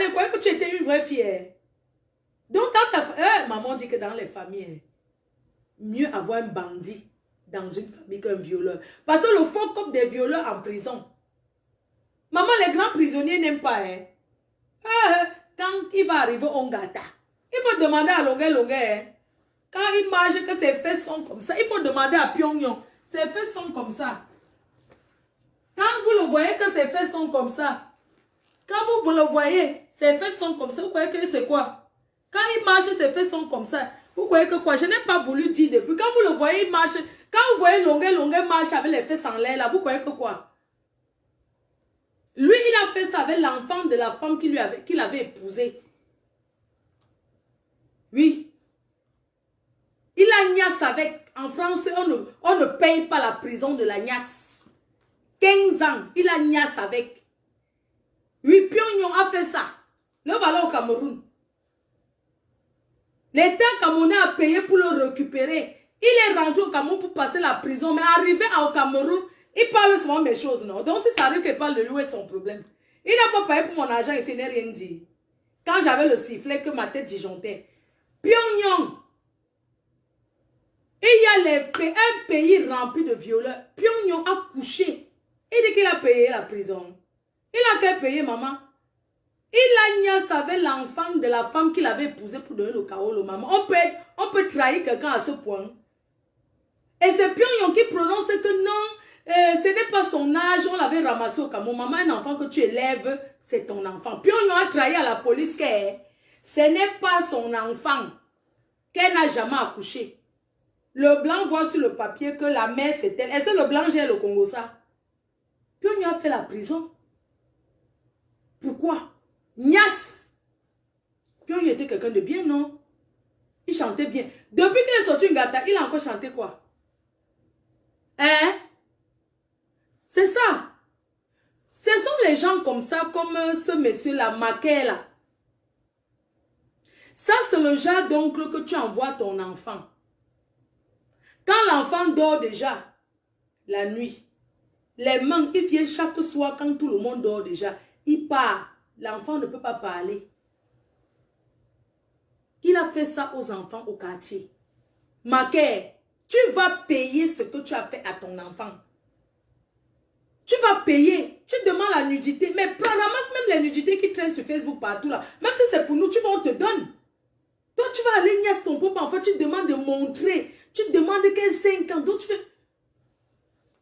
parler, quoi que tu étais une vraie fille. Hein. Donc, dans ta maman dit que dans les familles, mieux avoir un bandit dans une famille qu'un violeur. Parce que le fond comme des violeurs en prison. Maman, les grands prisonniers n'aiment pas. Hein. Quand il va arriver au Ngata, il faut demander à Longue. Hein. Quand il marche, que ses fesses sont comme ça, il faut demander à Pyongyang. Ses fesses sont comme ça. Quand vous le voyez que ses fesses sont comme ça, quand vous le voyez, ses fesses sont comme ça, vous croyez que c'est quoi? Quand il marche, ses fesses sont comme ça. Vous croyez que quoi? Je n'ai pas voulu dire depuis. Quand vous le voyez, il marche. Quand vous voyez Longue marche avec les fesses en l'air, là, vous croyez que quoi? Lui, il a fait ça avec l'enfant de la femme qu'il avait épousée. Oui. Il a niasse avec. En France, on ne paye pas la prison de la niasse. 15 ans, il a niasse avec. Oui, Pyongyang a fait ça. Le voilà au Cameroun. L'État camerounais a payé pour le récupérer. Il est rentré au Cameroun pour passer la prison. Mais arrivé au Cameroun, il parle souvent mes choses, non? Donc si ça arrive qu'il parle de lui, où est son problème? Il n'a pas payé pour mon argent, il n'a rien dit. Quand j'avais le sifflet, que ma tête disjonctait. Pyongyang. Et il y a un pays rempli de violeurs. Pyongyang a couché. Il dit qu'il a payé la prison. Il a qu'à payer, maman. Il a niasse avec l'enfant de la femme qu'il avait épousée pour donner le chaos, le maman. On peut trahir quelqu'un à ce point. Et c'est Pyongyang qui prononce que non, ce n'est pas son âge, on l'avait ramassé au Cameroun. Maman, un enfant que tu élèves, c'est ton enfant. Pyongyang a trahi à la police que ce n'est pas son enfant, qu'elle n'a jamais accouché. Le blanc voit sur le papier que la mère c'est elle. Est-ce que le blanc gère le Congo ça? Pyongyang a fait la prison. Pourquoi? Nias. Pyongyang était quelqu'un de bien, non? Il chantait bien. Depuis qu'il est sorti Ngata, il a encore chanté quoi? Hein? C'est ça. Ce sont les gens comme ça, comme ce monsieur-là, Maquet là. Ça, c'est le genre d'oncle que tu envoies ton enfant. Quand l'enfant dort déjà, la nuit, les mains, il vient chaque soir quand tout le monde dort déjà. Il part. L'enfant ne peut pas parler. Il a fait ça aux enfants au quartier. Maquet, tu vas payer ce que tu as fait à ton enfant. Tu vas payer. Tu demandes la nudité. Mais ramasse même les nudités qui traînent sur Facebook partout là. Même si c'est pour nous, on te donne. Toi, tu vas aller niaise ton propre enfant. Tu demandes de montrer. Tu demandes qu'elle 5 ans. Donc,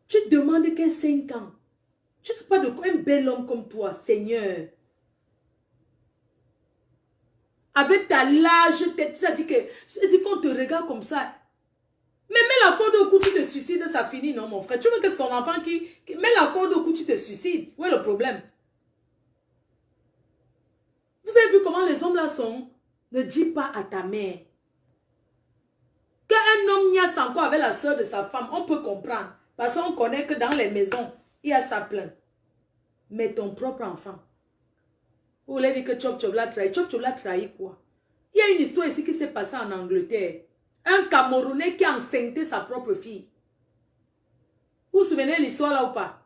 tu demandes qu'elle 5 ans. Tu n'as pas de quoi un bel homme comme toi, Seigneur. Avec ta large tête, tu as dit qu'on te regarde comme ça. Mais mets la corde au cou, tu te suicides, ça finit, non, mon frère. Tu veux que c'est ton enfant qui met la corde au cou, tu te suicides. Où est le problème? Vous avez vu comment les hommes là sont? Ne dis pas à ta mère. Qu'un homme niaise encore avec la soeur de sa femme, on peut comprendre. Parce qu'on connaît que dans les maisons, il y a ça plein. Mais ton propre enfant. Vous voulez dire que Chop Chop l'a trahi. Chop Chop l'a trahi quoi? Il y a une histoire ici qui s'est passée en Angleterre. Un Camerounais qui a enceinté sa propre fille. Vous vous souvenez de l'histoire là ou pas?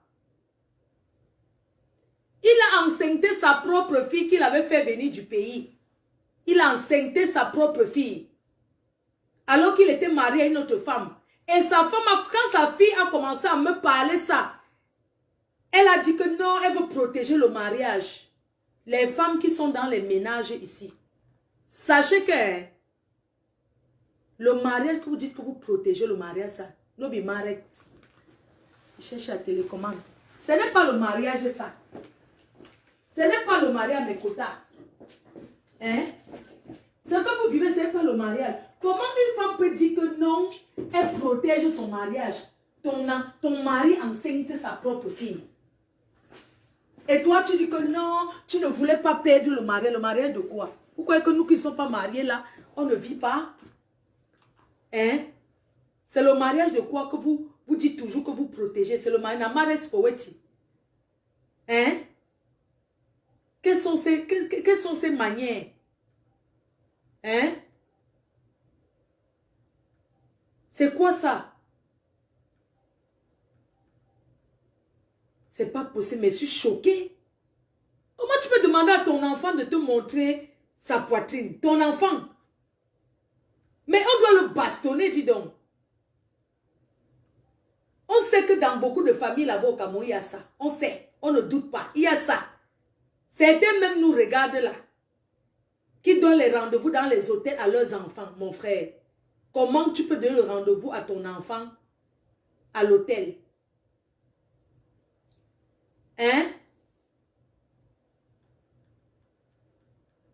Il a enceinté sa propre fille qu'il avait fait venir du pays. Il a enceinté sa propre fille. Alors qu'il était marié à une autre femme. Et sa femme, quand sa fille a commencé à me parler ça, elle a dit que non, elle veut protéger le mariage. Les femmes qui sont dans les ménages ici, sachez que le mariage que vous dites que vous protégez le mariage, ça, no be married. Cherchez à télécommande. Ce n'est pas le mariage, ça. Ce n'est pas le mariage, mes quotas. Hein? Ce que vous vivez, ce n'est pas le mariage. Comment une femme peut dire que non, elle protège son mariage? Ton mari enceinte sa propre fille. Et toi, tu dis que non, tu ne voulais pas perdre le mariage. Le mariage de quoi? Vous croyez que nous qui ne sommes pas mariés là, on ne vit pas? Hein? C'est le mariage de quoi que vous dites toujours que vous protégez? C'est le mariage Foweti. Hein? Quelles sont ces manières? Hein? C'est quoi ça? C'est pas possible, mais je suis choquée. Comment tu peux demander demander à ton enfant de te montrer sa poitrine. Ton enfant. Mais on doit le bastonner, dis donc. On sait que dans beaucoup de familles là-bas au Cameroun, il y a ça. On sait. On ne doute pas. Il y a ça. Certains même nous regardent là. Qui donnent les rendez-vous dans les hôtels à leurs enfants, mon frère. Comment tu peux donner le rendez-vous à ton enfant à l'hôtel? Hein?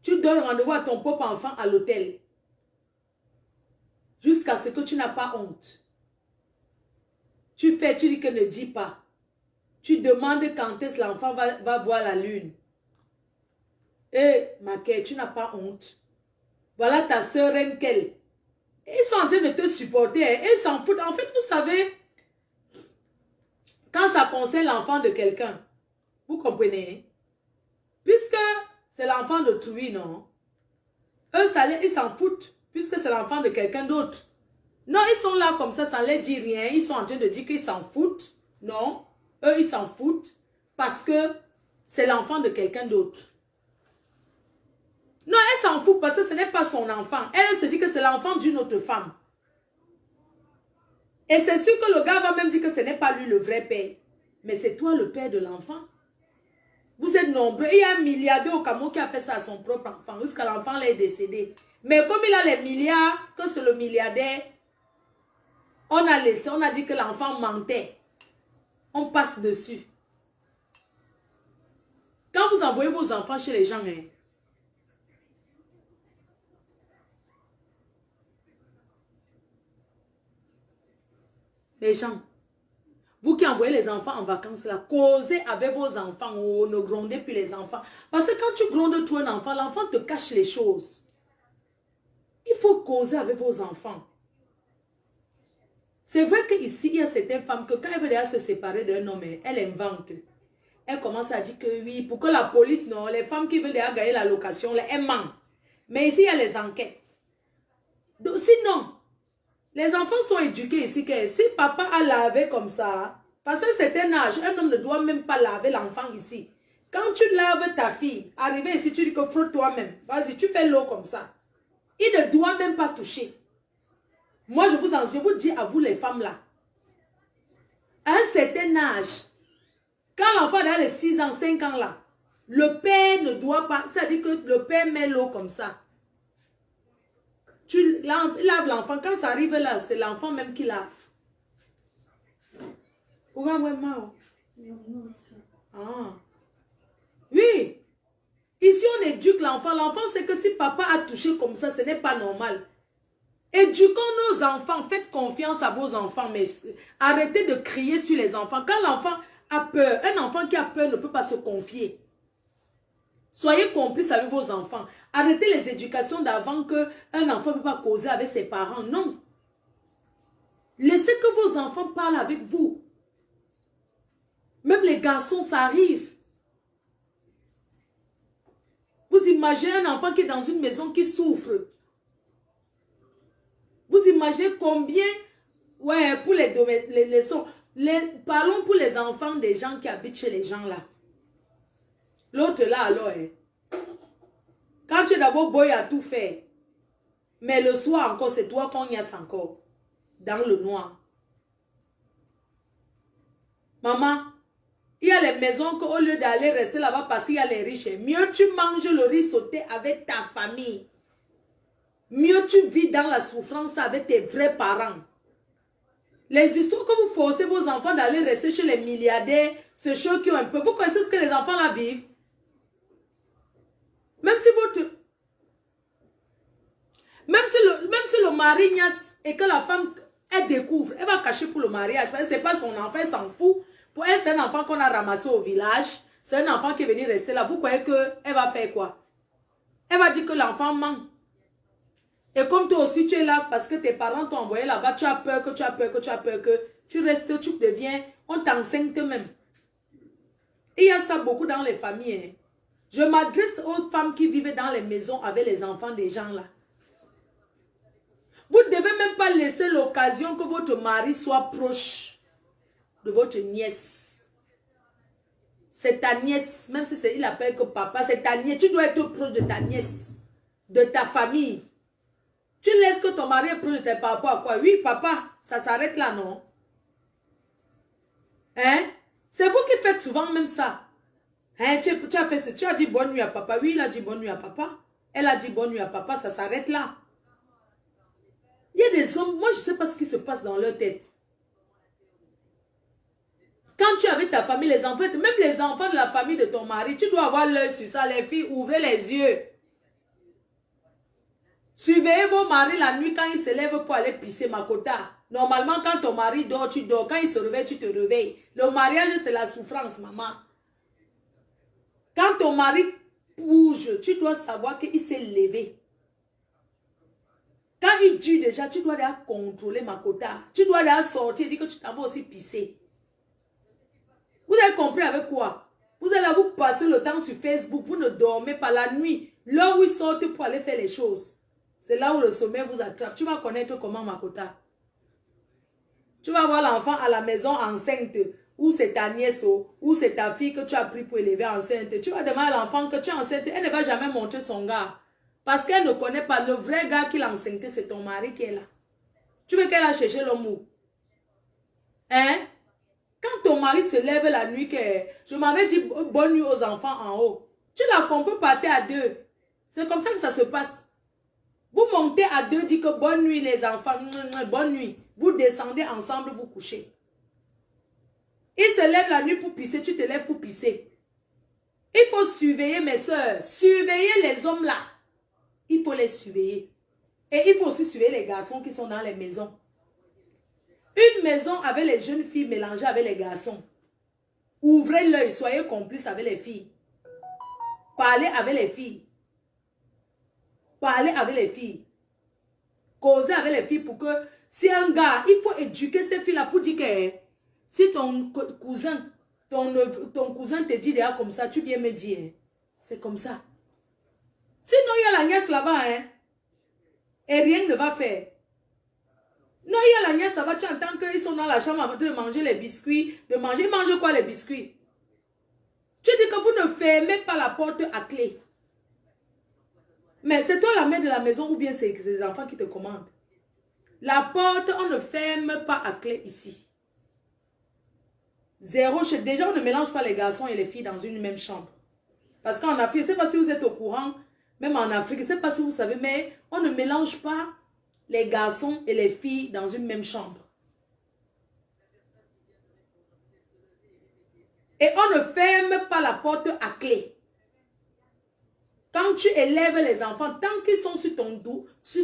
Tu donnes rendez-vous à ton propre enfant à l'hôtel. Jusqu'à ce que tu n'as pas honte. Tu fais, tu dis que ne dis pas. Tu demandes quand est-ce que l'enfant va voir la lune. Eh, ma quête, tu n'as pas honte. Voilà ta soeur Renkel. Ils sont en train de te supporter. Hein. Ils s'en foutent. En fait, vous savez, quand ça concerne l'enfant de quelqu'un, vous comprenez? Puisque c'est l'enfant d'autrui, non? Eux, ils s'en foutent. Puisque c'est l'enfant de quelqu'un d'autre. Non, ils sont là comme ça ne les dit rien. Ils sont en train de dire qu'ils s'en foutent. Non, eux, ils s'en foutent. Parce que c'est l'enfant de quelqu'un d'autre. Non, elle s'en fout parce que ce n'est pas son enfant. Elle se dit que c'est l'enfant d'une autre femme. Et c'est sûr que le gars va même dire que ce n'est pas lui le vrai père. Mais c'est toi le père de l'enfant. Vous êtes nombreux. Il y a un milliardaire au Cameroun qui a fait ça à son propre enfant. Jusqu'à l'enfant est décédé. Mais comme il a les milliards, que c'est le milliardaire, on a laissé, on a dit que l'enfant mentait. On passe dessus. Quand vous envoyez vos enfants chez les gens, hein, les gens, vous qui envoyez les enfants en vacances, là, causez avec vos enfants, oh, ne grondez plus les enfants. Parce que quand tu grondes tout un enfant, l'enfant te cache les choses. Il faut causer avec vos enfants. C'est vrai qu'ici, il y a certaines femmes que quand elles veulent se séparer d'un homme, elles inventent. Elles commencent à dire que oui, pour que la police, non, les femmes qui veulent déjà gagner la location, là, elles mentent. Mais ici, il y a les enquêtes. Donc, sinon, les enfants sont éduqués ici que si papa a lavé comme ça, parce que c'est un âge, un homme ne doit même pas laver l'enfant ici. Quand tu laves ta fille, arrivé ici, tu dis que frotte toi-même. Vas-y, tu fais l'eau comme ça. Il ne doit même pas toucher. Moi, je vous dis à vous les femmes là, à un certain âge, quand l'enfant a les 6 ans, 5 ans là, le père ne doit pas, c'est-à-dire que le père met l'eau comme ça. Tu laves l'enfant, quand ça arrive là, c'est l'enfant même qui lave. Ah. Oui. Ici, on éduque l'enfant. L'enfant sait que si papa a touché comme ça, ce n'est pas normal. Éduquons nos enfants. Faites confiance à vos enfants. Mais arrêtez de crier sur les enfants. Quand l'enfant a peur, un enfant qui a peur ne peut pas se confier. Soyez complices avec vos enfants. Arrêtez les éducations d'avant qu'un enfant ne peut pas causer avec ses parents. Non. Laissez que vos enfants parlent avec vous. Même les garçons, ça arrive. Vous imaginez un enfant qui est dans une maison qui souffre. Vous imaginez combien, ouais, pour parlons pour les enfants des gens qui habitent chez les gens là. L'autre là alors, hein. Quand tu es d'abord boy à tout faire, mais le soir encore, c'est toi qu'on y a encore, dans le noir. Maman, il y a les maisons qu'au lieu d'aller rester là-bas parce qu'il y a les riches, mieux tu manges le riz sauté avec ta famille. Mieux tu vis dans la souffrance avec tes vrais parents. Les histoires que vous forcez vos enfants d'aller rester chez les milliardaires, c'est ceux qui ont un peu. Vous connaissez ce que les enfants là vivent? Même si le mari niaise et que la femme, elle découvre, elle va cacher pour le mariage. Ce n'est pas son enfant, elle s'en fout. Pour elle, c'est un enfant qu'on a ramassé au village. C'est un enfant qui est venu rester là. Vous croyez qu'elle va faire quoi? Elle va dire que l'enfant ment. Et comme toi aussi, tu es là parce que tes parents t'ont envoyé là-bas, tu as peur que tu restes, tu deviens, on t'enseigne même. Et il y a ça beaucoup dans les familles. Hein. Je m'adresse aux femmes qui vivent dans les maisons avec les enfants des gens là. Vous ne devez même pas laisser l'occasion que votre mari soit proche de votre nièce. c'est ta nièce, même si il appelle que papa, c'est ta nièce. Tu dois être proche de ta nièce, de ta famille. Tu laisses que ton mari est proche de tes papas, quoi. Oui, papa, ça s'arrête là, non? Hein? C'est vous qui faites souvent même ça. Hein? Tu as fait ça, tu as dit bonne nuit à papa. Oui, il a dit bonne nuit à papa. Elle a dit bonne nuit à papa, ça s'arrête là. Il y a des hommes, moi je ne sais pas ce qui se passe dans leur tête. Quand tu es avec ta famille, les enfants, même les enfants de la famille de ton mari, tu dois avoir l'œil sur ça. Les filles, ouvrez les yeux. Surveillez vos maris la nuit quand ils se lèvent pour aller pisser Makota. Normalement, quand ton mari dort, tu dors. Quand il se réveille, tu te réveilles. Le mariage, c'est la souffrance, maman. Quand ton mari bouge, tu dois savoir qu'il s'est levé. Quand il dit déjà, tu dois déjà contrôler Makota. Tu dois déjà sortir et dire que tu t'en vas aussi pisser. Vous avez compris avec quoi? Vous allez vous passer le temps sur Facebook, vous ne dormez pas la nuit. L'heure où ils sortent pour aller faire les choses. C'est là où le sommeil vous attrape. Tu vas connaître comment Makota. Tu vas voir l'enfant à la maison enceinte. Ou c'est ta nièce ou c'est ta fille que tu as pris pour élever enceinte. Tu vas demander à l'enfant que tu es enceinte. Elle ne va jamais montrer son gars. Parce qu'elle ne connaît pas le vrai gars qui l'a enceinte. C'est ton mari qui est là. Tu veux qu'elle aille chercher l'homme où? Hein? Quand ton mari se lève la nuit, que je m'avais dit bonne nuit aux enfants en haut. Tu l'as compris, partir à deux. C'est comme ça que ça se passe. Vous montez à deux, dites que bonne nuit les enfants, bonne nuit. Vous descendez ensemble, vous couchez. Il se lève la nuit pour pisser, tu te lèves pour pisser. Il faut surveiller mes soeurs, surveiller les hommes là. Il faut les surveiller. Et il faut aussi surveiller les garçons qui sont dans les maisons. Une maison avec les jeunes filles mélangées avec les garçons. Ouvrez l'œil, soyez complices avec les filles. Parlez avec les filles. Parlez avec les filles. Causez avec les filles pour que si un gars, il faut éduquer ces filles-là pour dire que si ton cousin, ton cousin te dit déjà comme ça, tu viens me dire. C'est comme ça. Sinon, il y a la nièce là-bas, hein. Et rien ne va faire. Non, il y a la nièce là-bas, tu entends qu'ils sont dans la chambre de manger les biscuits. De manger, ils mangent quoi les biscuits? Tu dis que vous ne fermez pas la porte à clé. Mais c'est toi la mère de la maison ou bien c'est les enfants qui te commandent. La porte, on ne ferme pas à clé ici. Zéro. Déjà, on ne mélange pas les garçons et les filles dans une même chambre. Parce qu'en Afrique, je ne sais pas si vous êtes au courant, même en Afrique, je ne sais pas si vous savez, mais on ne mélange pas les garçons et les filles dans une même chambre. Et on ne ferme pas la porte à clé. Quand tu élèves les enfants, tant qu'ils sont sur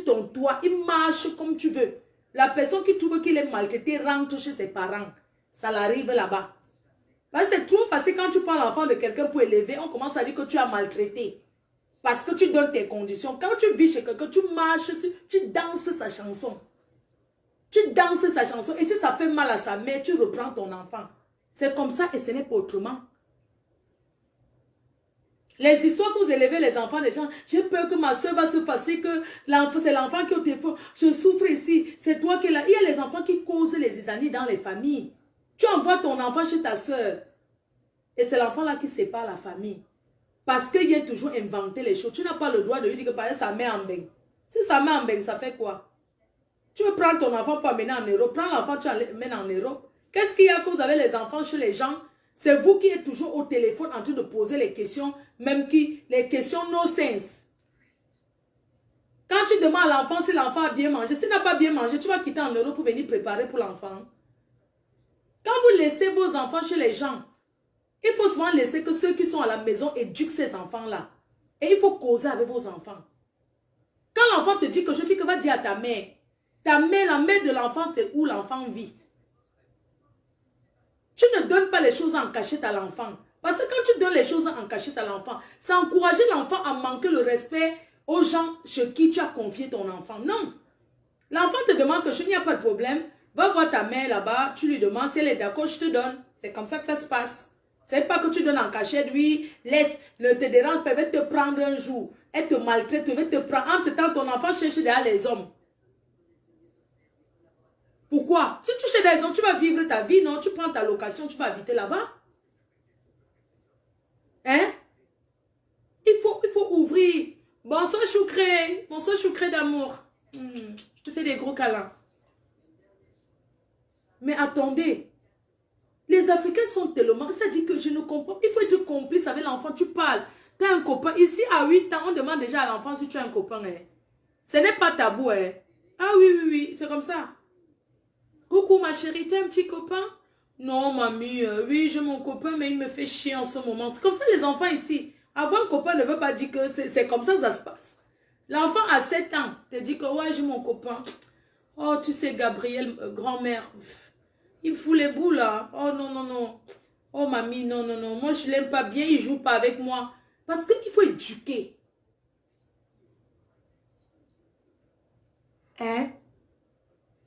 ton toit, ils marchent comme tu veux. La personne qui trouve qu'il est maltraité rentre chez ses parents. Ça l'arrive là-bas. Parce que c'est trop facile quand tu prends l'enfant de quelqu'un pour élever, on commence à dire que tu as maltraité. Parce que tu donnes tes conditions. Quand tu vis chez quelqu'un, tu marches, tu danses sa chanson. Tu danses sa chanson. Et si ça fait mal à sa mère, tu reprends ton enfant. C'est comme ça et ce n'est pas autrement. Les histoires que vous élevez les enfants des gens, j'ai peur que ma soeur va se passer, que c'est l'enfant qui est au téléphone, je souffre ici, c'est toi qui es là. Il y a les enfants qui causent les zizanies dans les familles. Tu envoies ton enfant chez ta soeur. Et c'est l'enfant là qui sépare la famille. Parce qu'il vient toujours inventer les choses. Tu n'as pas le droit de lui dire que par exemple sa mère en baigne. Si sa mère en baigne, ça fait quoi? Tu veux prendre ton enfant pour amener en Europe. Prends l'enfant, tu l'amènes en Europe. Qu'est-ce qu'il y a que vous avez les enfants chez les gens? C'est vous qui êtes toujours au téléphone en train de poser les questions, même les questions no sense. Quand tu demandes à l'enfant si l'enfant a bien mangé, s'il n'a pas bien mangé, tu vas quitter en Europe pour venir préparer pour l'enfant. Quand vous laissez vos enfants chez les gens, il faut souvent laisser que ceux qui sont à la maison éduquent ces enfants-là. Et il faut causer avec vos enfants. Quand l'enfant te dit que je dis que va dire à ta mère, la mère de l'enfant, c'est où l'enfant vit. Tu ne donnes pas les choses en cachette à l'enfant. Parce que quand tu donnes les choses en cachette à l'enfant, ça encourage l'enfant à manquer le respect aux gens chez qui tu as confié ton enfant. Non. L'enfant te demande que il n'y a pas de problème. Va voir ta mère là-bas, tu lui demandes si elle est d'accord, je te donne. C'est comme ça que ça se passe. C'est pas que tu donnes en cachette, oui, laisse, ne te dérange pas, elle va te prendre un jour. Elle te maltraite, elle va te prendre. Entre-temps, ton enfant cherche derrière les hommes. Pourquoi? Si tu cherches des hommes, tu vas vivre ta vie, non? Tu prends ta location, tu vas habiter là-bas. Hein? Il faut ouvrir. Bonsoir choucré d'amour. Je te fais des gros câlins. Mais attendez. Les Africains sont tellement... Ça dit que je ne comprends. Il faut être complice avec l'enfant. Tu parles. Tu as un copain. Ici, à 8 ans, on demande déjà à l'enfant si tu as un copain. Hein. Ce n'est pas tabou. Hein. Ah oui, c'est comme ça. Coucou ma chérie, tu as un petit copain? Non, mamie, oui, j'ai mon copain, mais il me fait chier en ce moment. C'est comme ça les enfants ici. Avoir un copain ne veut pas dire que c'est comme ça que ça se passe. L'enfant à 7 ans te dit que ouais, j'ai mon copain. Oh, tu sais, Gabriel, grand-mère, il me fout les boules là. Oh non. Oh mamie, non. Moi, je l'aime pas bien, il joue pas avec moi. Parce qu'il faut éduquer. Hein?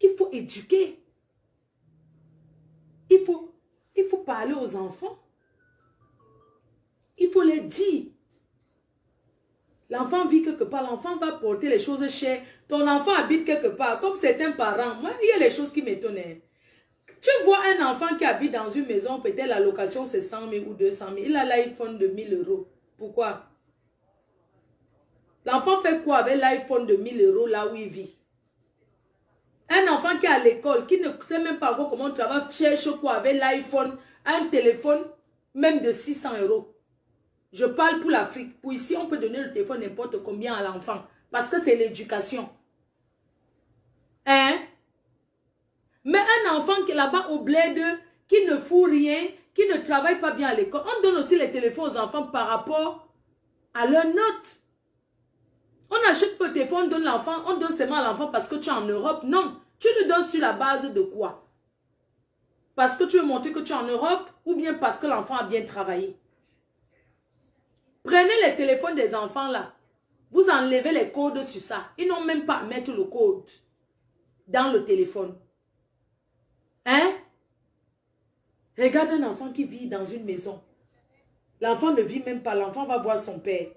Il faut éduquer. Il faut parler aux enfants. Il faut les dire. L'enfant vit quelque part, l'enfant va porter les choses chères. Ton enfant habite quelque part, comme certains parents. Moi, il y a les choses qui m'étonnent. Tu vois un enfant qui habite dans une maison, peut-être la location c'est 100 000 ou 200 000. Il a l'iPhone de 1000 euros. Pourquoi? L'enfant fait quoi avec l'iPhone de 1000 euros là où il vit? Un enfant qui est à l'école, qui ne sait même pas comment on travaille, cherche quoi avec l'iPhone, un téléphone, même de 600 euros. Je parle pour l'Afrique. Pour ici, on peut donner le téléphone n'importe combien à l'enfant. Parce que c'est l'éducation. Hein? Mais un enfant qui est là-bas au bled, qui ne fout rien, qui ne travaille pas bien à l'école, on donne aussi les téléphones aux enfants par rapport à leurs notes. On n'achète pas le téléphone, on donne l'enfant, on donne seulement à l'enfant parce que tu es en Europe. Non, tu le donnes sur la base de quoi? Parce que tu veux montrer que tu es en Europe ou bien parce que l'enfant a bien travaillé. Prenez les téléphones des enfants là. Vous enlevez les codes sur ça. Ils n'ont même pas à mettre le code dans le téléphone. Hein? Regarde un enfant qui vit dans une maison. L'enfant ne vit même pas. L'enfant va voir son père.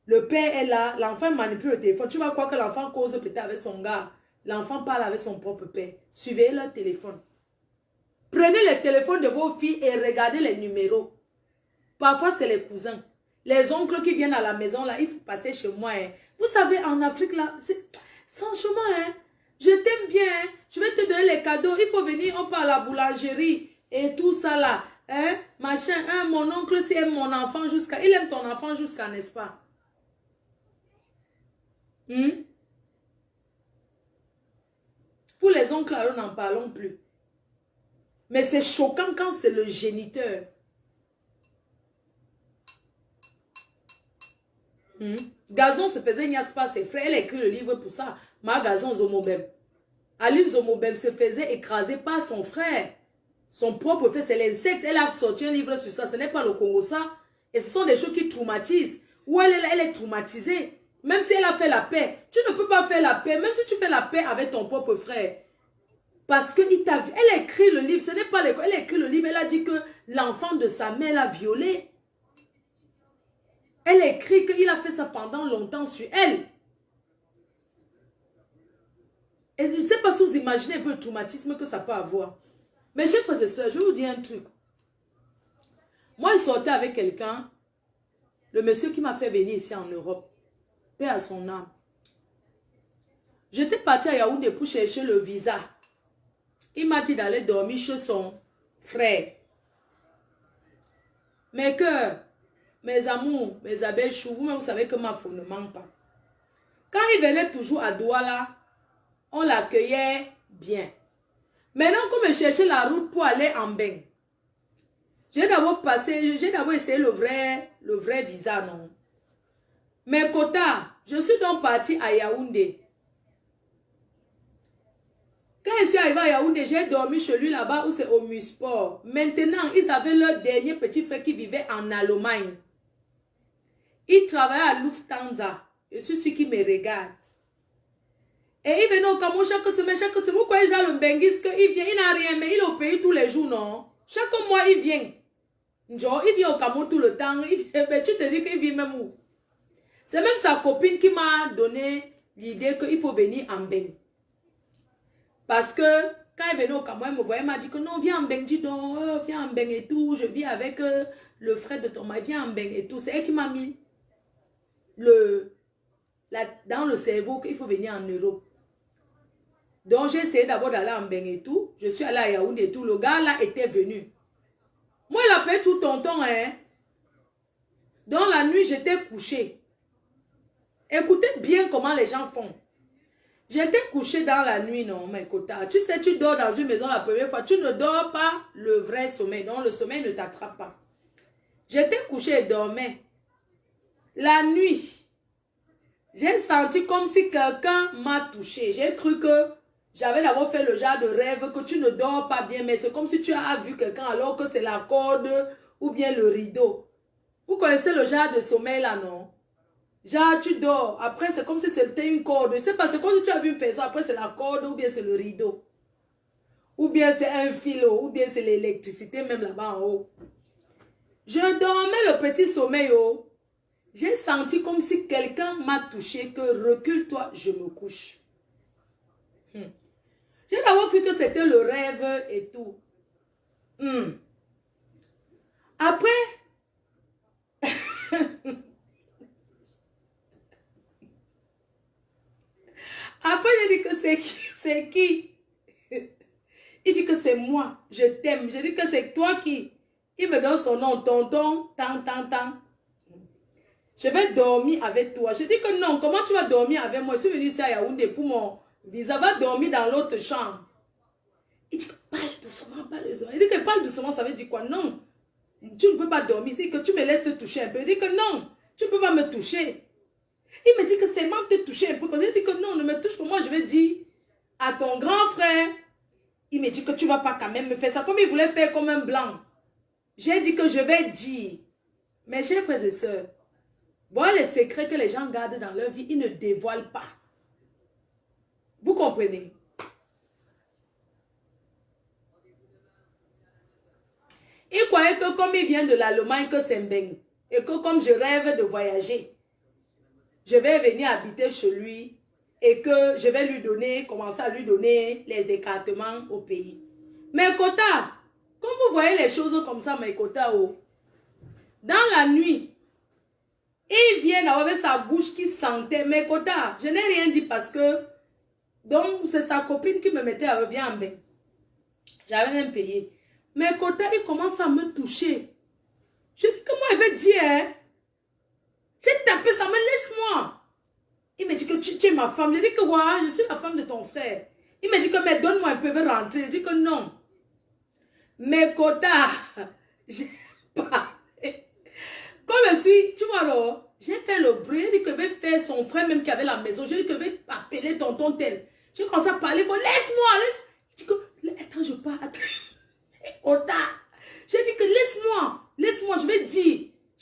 Le père est là. L'enfant manipule le téléphone. Tu vas croire que l'enfant cause peut-être avec son gars. L'enfant parle avec son propre père. Suivez leur téléphone. Prenez les téléphones de vos filles et regardez les numéros. Parfois, c'est les cousins. Les oncles qui viennent à la maison, là, il faut passer chez moi. Hein. Vous savez, en Afrique, là, franchement, hein, je t'aime bien. Hein. Je vais te donner les cadeaux. Il faut venir, on part à la boulangerie et tout ça, là. Hein, machin, hein, mon oncle, s'il aime mon enfant jusqu'à... Il aime ton enfant jusqu'à, n'est-ce pas? Pour les oncles, alors, n'en parlons plus. Mais c'est choquant quand c'est le géniteur. Gazon se faisait niasse pas ses frères. Elle a écrit le livre pour ça. Ma Gazon Zomobem. Aline Zomobem se faisait écraser par son frère. Son propre frère, c'est l'insecte. Elle a sorti un livre sur ça. Ce n'est pas le Congo ça. Et ce sont des choses qui traumatisent. Ou elle est traumatisée. Même si elle a fait la paix. Tu ne peux pas faire la paix. Même si tu fais la paix avec ton propre frère. Parce qu'il t'a vu. Elle a écrit le livre. Ce n'est pas l'école. Elle a écrit le livre. Elle a dit que l'enfant de sa mère l'a violée. Elle écrit qu'il a fait ça pendant longtemps sur elle. Et je ne sais pas si vous imaginez un peu le traumatisme que ça peut avoir. Mais chers frères et sœurs, je vais vous dire un truc. Moi, je sortais avec quelqu'un, le monsieur qui m'a fait venir ici en Europe, paix à son âme. J'étais partie à Yaoundé pour chercher le visa. Il m'a dit d'aller dormir chez son frère. Mes cœurs, mes amours, mes abeilles chou, vous-même vous savez que ma faute ne manque pas. Quand il venait toujours à Douala, on l'accueillait bien. Maintenant, comme je cherchais la route pour aller en Beng, j'ai d'abord essayé le vrai visa, non. Mais quotas, je suis donc partie à Yaoundé. Quand je suis arrivée à Yaoundé, j'ai dormi chez lui là-bas où c'est au Musport. Maintenant, ils avaient leur dernier petit frère qui vivait en Allemagne. Il travaillait à Lufthansa. Je suis celui qui me regarde. Et il venait au Cameroun chaque semaine. Vous croyez déjà le Benguis qu'il vient, il n'a rien, mais il est au pays tous les jours, non? Chaque mois, il vient. Genre, il vient au Cameroun tout le temps. Mais tu te dis qu'il vit même où? C'est même sa copine qui m'a donné l'idée qu'il faut venir en Beng. Parce que quand il venait au Cameroun, elle me voyait, elle m'a dit que non, viens en Beng, dis donc, viens en Beng et tout. Je vis avec le frère de ton mari vient en bain et tout. C'est elle qui m'a mis dans le cerveau qu'il faut venir en Europe. Donc, j'ai essayé d'abord d'aller en bain et tout. Je suis allée à Yaoundé et tout. Le gars là était venu. Moi, il appelait tout tonton, hein. Dans la nuit, j'étais couchée. Écoutez bien comment les gens font. J'étais couchée dans la nuit, non, mais Kota. Tu sais, tu dors dans une maison la première fois. Tu ne dors pas le vrai sommeil. Donc, le sommeil ne t'attrape pas. J'étais couchée et dormais. La nuit, j'ai senti comme si quelqu'un m'a touché. J'ai cru que j'avais d'abord fait le genre de rêve que tu ne dors pas bien. Mais c'est comme si tu as vu quelqu'un alors que c'est la corde ou bien le rideau. Vous connaissez le genre de sommeil là, non? Genre, tu dors. Après, c'est comme si c'était une corde. Je sais pas, c'est comme si tu as vu une personne. Après, c'est la corde ou bien c'est le rideau. Ou bien c'est un fil ou bien c'est l'électricité même là-bas en haut. Je dormais le petit sommeil. Oh. J'ai senti comme si quelqu'un m'a touché, que recule-toi, je me couche. J'ai d'abord cru que c'était le rêve et tout. Après, après, j'ai dit que c'est qui? Il dit que c'est moi, je t'aime. Je dis que c'est toi qui. Il me donne son nom, tonton, tant. Je vais dormir avec toi. Je dis que non, comment tu vas dormir avec moi? Je suis venue ici à Yaoundé pour mon visa. Va dormir dans l'autre chambre. Il dit que parle doucement, parle doucement. Il dit que parle doucement, ça veut dire quoi? Non, tu ne peux pas dormir. C'est que tu me laisses te toucher un peu. Il dit que non, tu ne peux pas me toucher. Il me dit que c'est moi qui te toucher un peu. Quand il dit que non, ne me touche pas, moi je vais dire à ton grand frère. Il me dit que tu ne vas pas quand même me faire ça. Comme il voulait faire comme un blanc. J'ai dit que je vais dire. Mes chers frères et sœurs, voilà les secrets que les gens gardent dans leur vie, ils ne dévoilent pas. Vous comprenez? Il croyait que comme il vient de l'Allemagne, que c'est Mbeng, et que comme je rêve de voyager, je vais venir habiter chez lui et que je vais lui donner, commencer à lui donner les écartements au pays. Mais Kota, comme vous voyez les choses comme ça, mes Kota, oh, dans la nuit, il vient avec sa bouche qui sentait. Mais Kota, je n'ai rien dit parce que, donc c'est sa copine qui me mettait à revenir en bain. J'avais même payé. Mais Kota, il commence à me toucher. Je dis, comment il veut dire, hein? J'ai tapé ça, mais laisse-moi. Il me dit que tu es ma femme. Je dis que ouais, je suis la femme de ton frère. Il me dit que mais donne-moi un peu, je vais rentrer. Je dis que non. Mais Kota, j'ai pas. Comme je suis, tu vois là, j'ai fait le bruit. Il dit que je vais faire son frère même qui avait la maison. Je dis que je vais appeler tonton tel. Je commence à parler. Laisse-moi, laisse. Il dit que, attends, je parle. Kota, j'ai dit que laisse-moi, je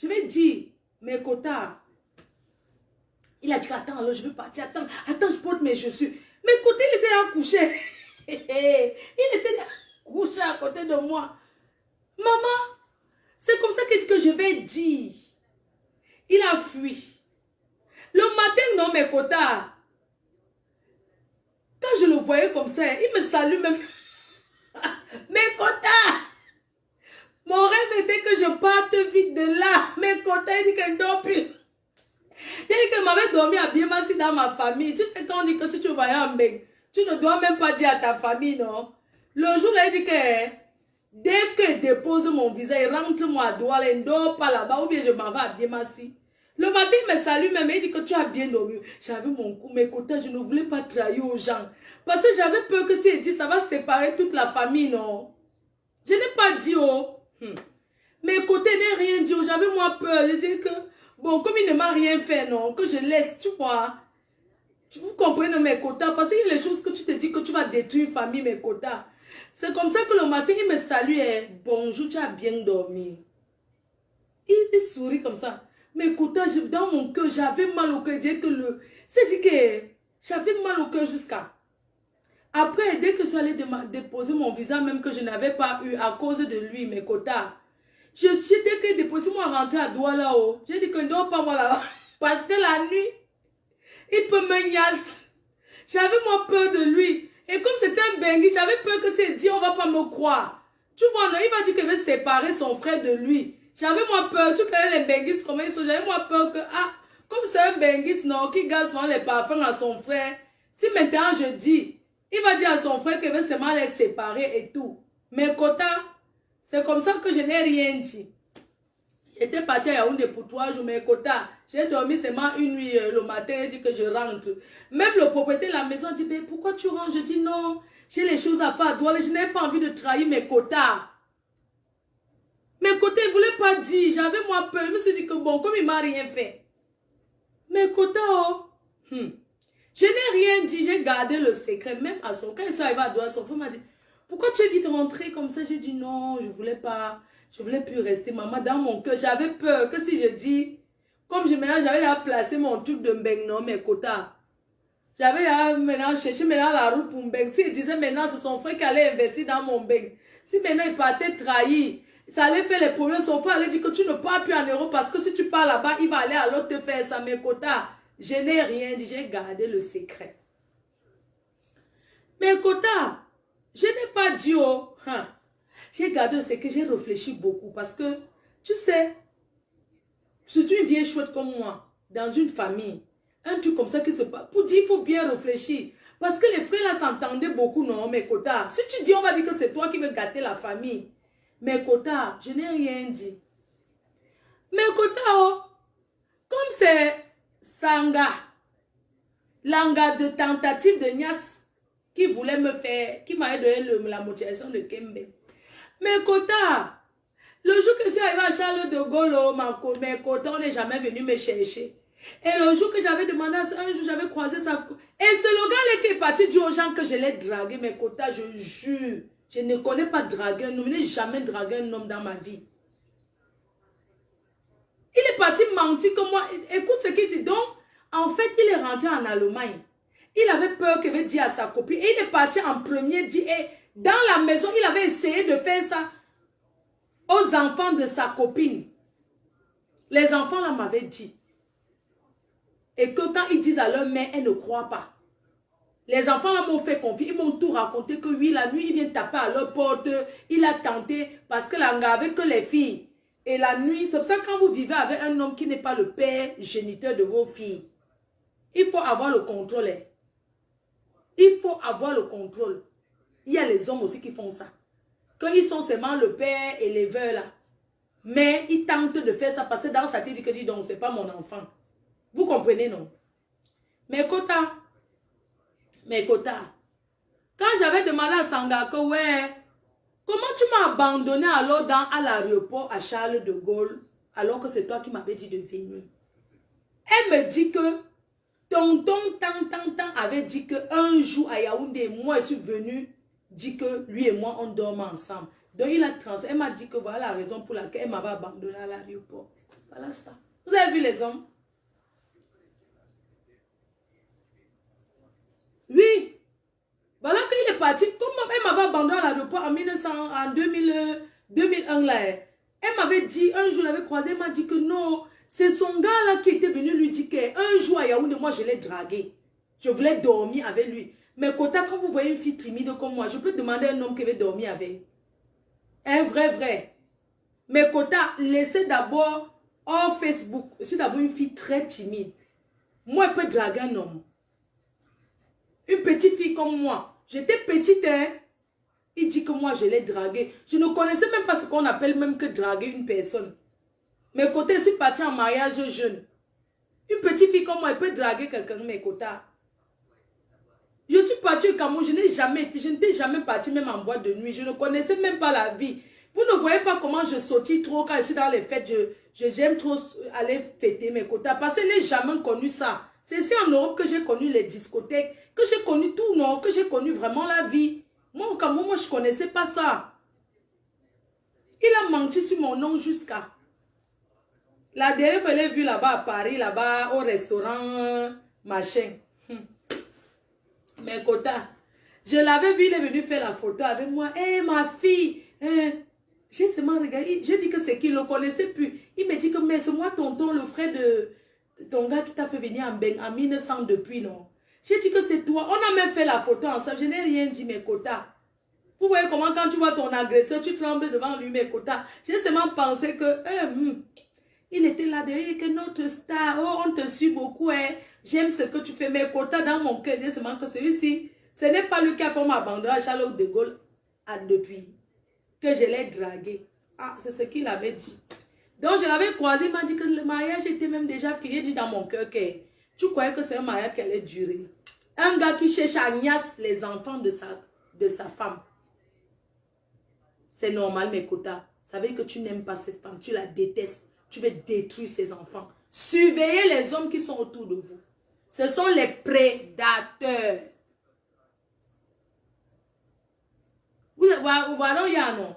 vais dire. Mais Kota, il a dit attends, alors je vais partir, attends, je porte mes chaussures. Mais Kota, il était là couché. Il était là couché à côté de moi. Maman, c'est comme ça que je vais dire. Il a fui. Le matin, non, mais Kota, quand je le voyais comme ça, il me salue même. Mais Kota, mon rêve était que je parte vite de là. Mais Kota, il dit qu'il ne dort plus. J'ai dit qu'il m'avait dormi à Biemassi dans ma famille. Tu sais quand on dit que si tu voyais un mec, tu ne dois même pas dire à ta famille, non? Le jour là, il dit que dès que je dépose mon visa, il rentre moi à Douala, il ne dort pas là-bas, ou bien je m'en vais à Biemassi. Le matin, il me salue même, il dit que tu as bien dormi. J'avais mon coup, mais Kota, je ne voulais pas trahir aux gens. Parce que j'avais peur que s'il dit, ça va séparer toute la famille, non? Je n'ai pas dit, oh. Mais Kota n'a rien dit, oh. J'avais moi peur. Je dis que, bon, comme il ne m'a rien fait, non, que je laisse, tu vois. Vous comprenez mes Kota, parce qu'il y a les choses que tu te dis que tu vas détruire une famille, mes Kota. C'est comme ça que le matin, il me salue, bonjour, tu as bien dormi. Il sourit comme ça. Mais Kota, dans mon cœur, j'avais mal au cœur. C'est dit que j'avais mal au cœur jusqu'à. Après, dès que je suis allée déposer mon visa, même que je n'avais pas eu à cause de lui, mes Kota, dès que déposé, moi rentrer à Douala, oh, j'ai dit que ne dors pas moi là-bas. Parce que la nuit, il peut me niasse. J'avais moi peur de lui. Et comme c'était un Bengui, j'avais peur que c'est dit, on ne va pas me croire. Tu vois, non, il va dire qu'il veut séparer son frère de lui. J'avais moi peur, tu connais les benguis, comment ils sont, j'avais moi peur que, ah, comme c'est un benguis, non, qui garde souvent les parfums à son frère, si maintenant je dis, il va dire à son frère qu'il veut seulement les séparer et tout. Mais quotas, c'est comme ça que je n'ai rien dit. J'étais parti à Yaoundé pour 3 jours, mais quotas, j'ai dormi seulement une nuit le matin, j'ai dit que je rentre. Même le propriétaire de la maison dit, mais pourquoi tu rentres? Je dis non, j'ai les choses à faire à Douala, je n'ai pas envie de trahir mes quotas. Mes quotas, il ne voulait pas dire, j'avais moi peur, je me suis dit que bon, comme il ne m'a rien fait. Mes quotas, oh, je n'ai rien dit, j'ai gardé le secret, même à son, quand ils sont arrivés à Douala, son frère m'a dit, pourquoi tu es vite rentré comme ça? J'ai dit non, je ne voulais pas, je ne voulais plus rester, maman, dans mon cœur, j'avais peur que si je dis, comme j'avais déjà placé mon truc de Mbeng, non, mes quotas. J'avais maintenant cherché maintenant la route pour Mbeng. S'il disait maintenant c'est son frère qui allait investir dans mon Mbeng. Si maintenant il partait trahir, ça allait faire les problèmes. Son frère allait dire que tu ne pars plus en Europe parce que si tu pars là-bas, il va aller à l'autre te faire ça. Mes quotas, je n'ai rien dit, j'ai gardé le secret. Mes quotas, je n'ai pas dit oh. J'ai gardé le secret, j'ai réfléchi beaucoup parce que, tu sais, surtout une vieille chouette comme moi, dans une famille, un truc comme ça qui se passe, pour dire il faut bien réfléchir. Parce que les frères là s'entendaient beaucoup, non, mes quotas. Si tu dis, on va dire que c'est toi qui veux gâter la famille. Mes quotas, je n'ai rien dit. Mes quotas, oh, comme c'est Sanga, l'anga de tentative de Nias, qui voulait me faire, qui m'avait donné la motivation de Kembe. Mes quotas, le jour que je suis arrivé à Charles de Gaulle, mes quotas, on n'est jamais venu me chercher. Et le jour que j'avais demandé, un jour j'avais croisé ça. Et c'est le gars qui est parti dire aux gens que je l'ai dragué, mes quotas, je jure. Je ne connais pas draguer un homme, je n'ai jamais dragué un homme dans ma vie. Il est parti mentir comme moi. Écoute ce qu'il dit. Donc, en fait, il est rentré en Allemagne. Il avait peur qu'il veut dire à sa copine. Et il est parti en premier dire, et dans la maison, il avait essayé de faire ça aux enfants de sa copine. Les enfants là m'avaient dit. Et que quand ils disent à leur mère, elle ne croit pas. Les enfants là m'ont fait confiance, ils m'ont tout raconté que oui, la nuit, il vient taper à leur porte, il a tenté, parce que là, on n'avait que les filles. Et la nuit, c'est pour ça que quand vous vivez avec un homme qui n'est pas le père géniteur de vos filles, il faut avoir le contrôle. Hein. Il faut avoir le contrôle. Il y a les hommes aussi qui font ça. Qu'ils sont seulement le père éleveur là. Mais ils tentent de faire ça parce que dans sa tête, il dit donc, c'est pas mon enfant. Vous comprenez, non? Mes quotas. Quand j'avais demandé à Sanga que, ouais, comment tu m'as abandonné alors à l'aéroport à Charles de Gaulle, alors que c'est toi qui m'avais dit de venir? Elle me dit que tonton Tant avait dit qu'un jour à Yaoundé, moi je suis venue dire que lui et moi on dormait ensemble. Donc il a transféré. Elle m'a dit que voilà la raison pour laquelle elle m'avait abandonné à l'aéroport. Voilà ça. Vous avez vu les hommes? Oui. Voilà qu'il est parti. Comme elle m'avait abandonné à l'aéroport en 2001 là. Elle m'avait dit, un jour, elle avait croisé, elle m'a dit que non, c'est son gars là qui était venu lui dire qu'un jour à Yaoundé, moi je l'ai dragué. Je voulais dormir avec lui. Mais Kota, quand vous voyez une fille timide comme moi, je peux demander à un homme qui veut dormir avec. Un vrai. Mais Kota, laissez d'abord hors Facebook. Je suis d'abord une fille très timide. Moi, je peux draguer un homme. Une petite fille comme moi. J'étais petite, hein. Il dit que moi, je l'ai dragué. Je ne connaissais même pas ce qu'on appelle même que draguer une personne. Mais Kota, je suis partie en mariage jeune. Une petite fille comme moi, elle peut draguer quelqu'un, mais Kota. Je suis partie au Cameroun, je n'étais jamais partie même en boîte de nuit. Je ne connaissais même pas la vie. Vous ne voyez pas comment je sortis trop quand je suis dans les fêtes. J'aime trop aller fêter mes quotas. Parce que je n'ai jamais connu ça. C'est ici en Europe que j'ai connu les discothèques, que j'ai connu tout, non, que j'ai connu vraiment la vie. Moi, au Cameroun, moi, je ne connaissais pas ça. Il a menti sur mon nom jusqu'à... La dernière fois, je l'ai vu là-bas à Paris, là-bas au restaurant, machin. Mes quotas. Je l'avais vu, il est venu faire la photo avec moi. Hé, ma fille. J'ai seulement regardé. J'ai dit que c'est qu'il ne le connaissait plus. Il me dit que mais c'est moi, tonton, le frère de ton gars qui t'a fait venir en 1900 depuis, non? J'ai dit que c'est toi. On a même fait la photo ensemble. Je n'ai rien dit, mes quotas. Vous voyez comment quand tu vois ton agresseur, tu trembles devant lui, mais Kota. J'ai seulement pensé que, il était là derrière, il est que notre star, oh, on te suit beaucoup, hein. J'aime ce que tu fais, mais Kota, dans mon cœur, j'ai seulement que celui-ci, ce n'est pas lui qui a fait mon abandon à Charles de Gaulle depuis que je l'ai dragué. Ah, c'est ce qu'il avait dit. Donc, je l'avais croisé, il m'a dit que le mariage était même déjà fini. Il dit dans mon cœur que tu croyais que c'est un mariage qui allait durer. Un gars qui cherche à gnasse les enfants de sa femme. C'est normal, mes quotas. Ça veut dire que tu n'aimes pas cette femme, tu la détestes. Tu veux détruire ses enfants. Surveillez les hommes qui sont autour de vous. Ce sont les prédateurs. Vous voyez, non?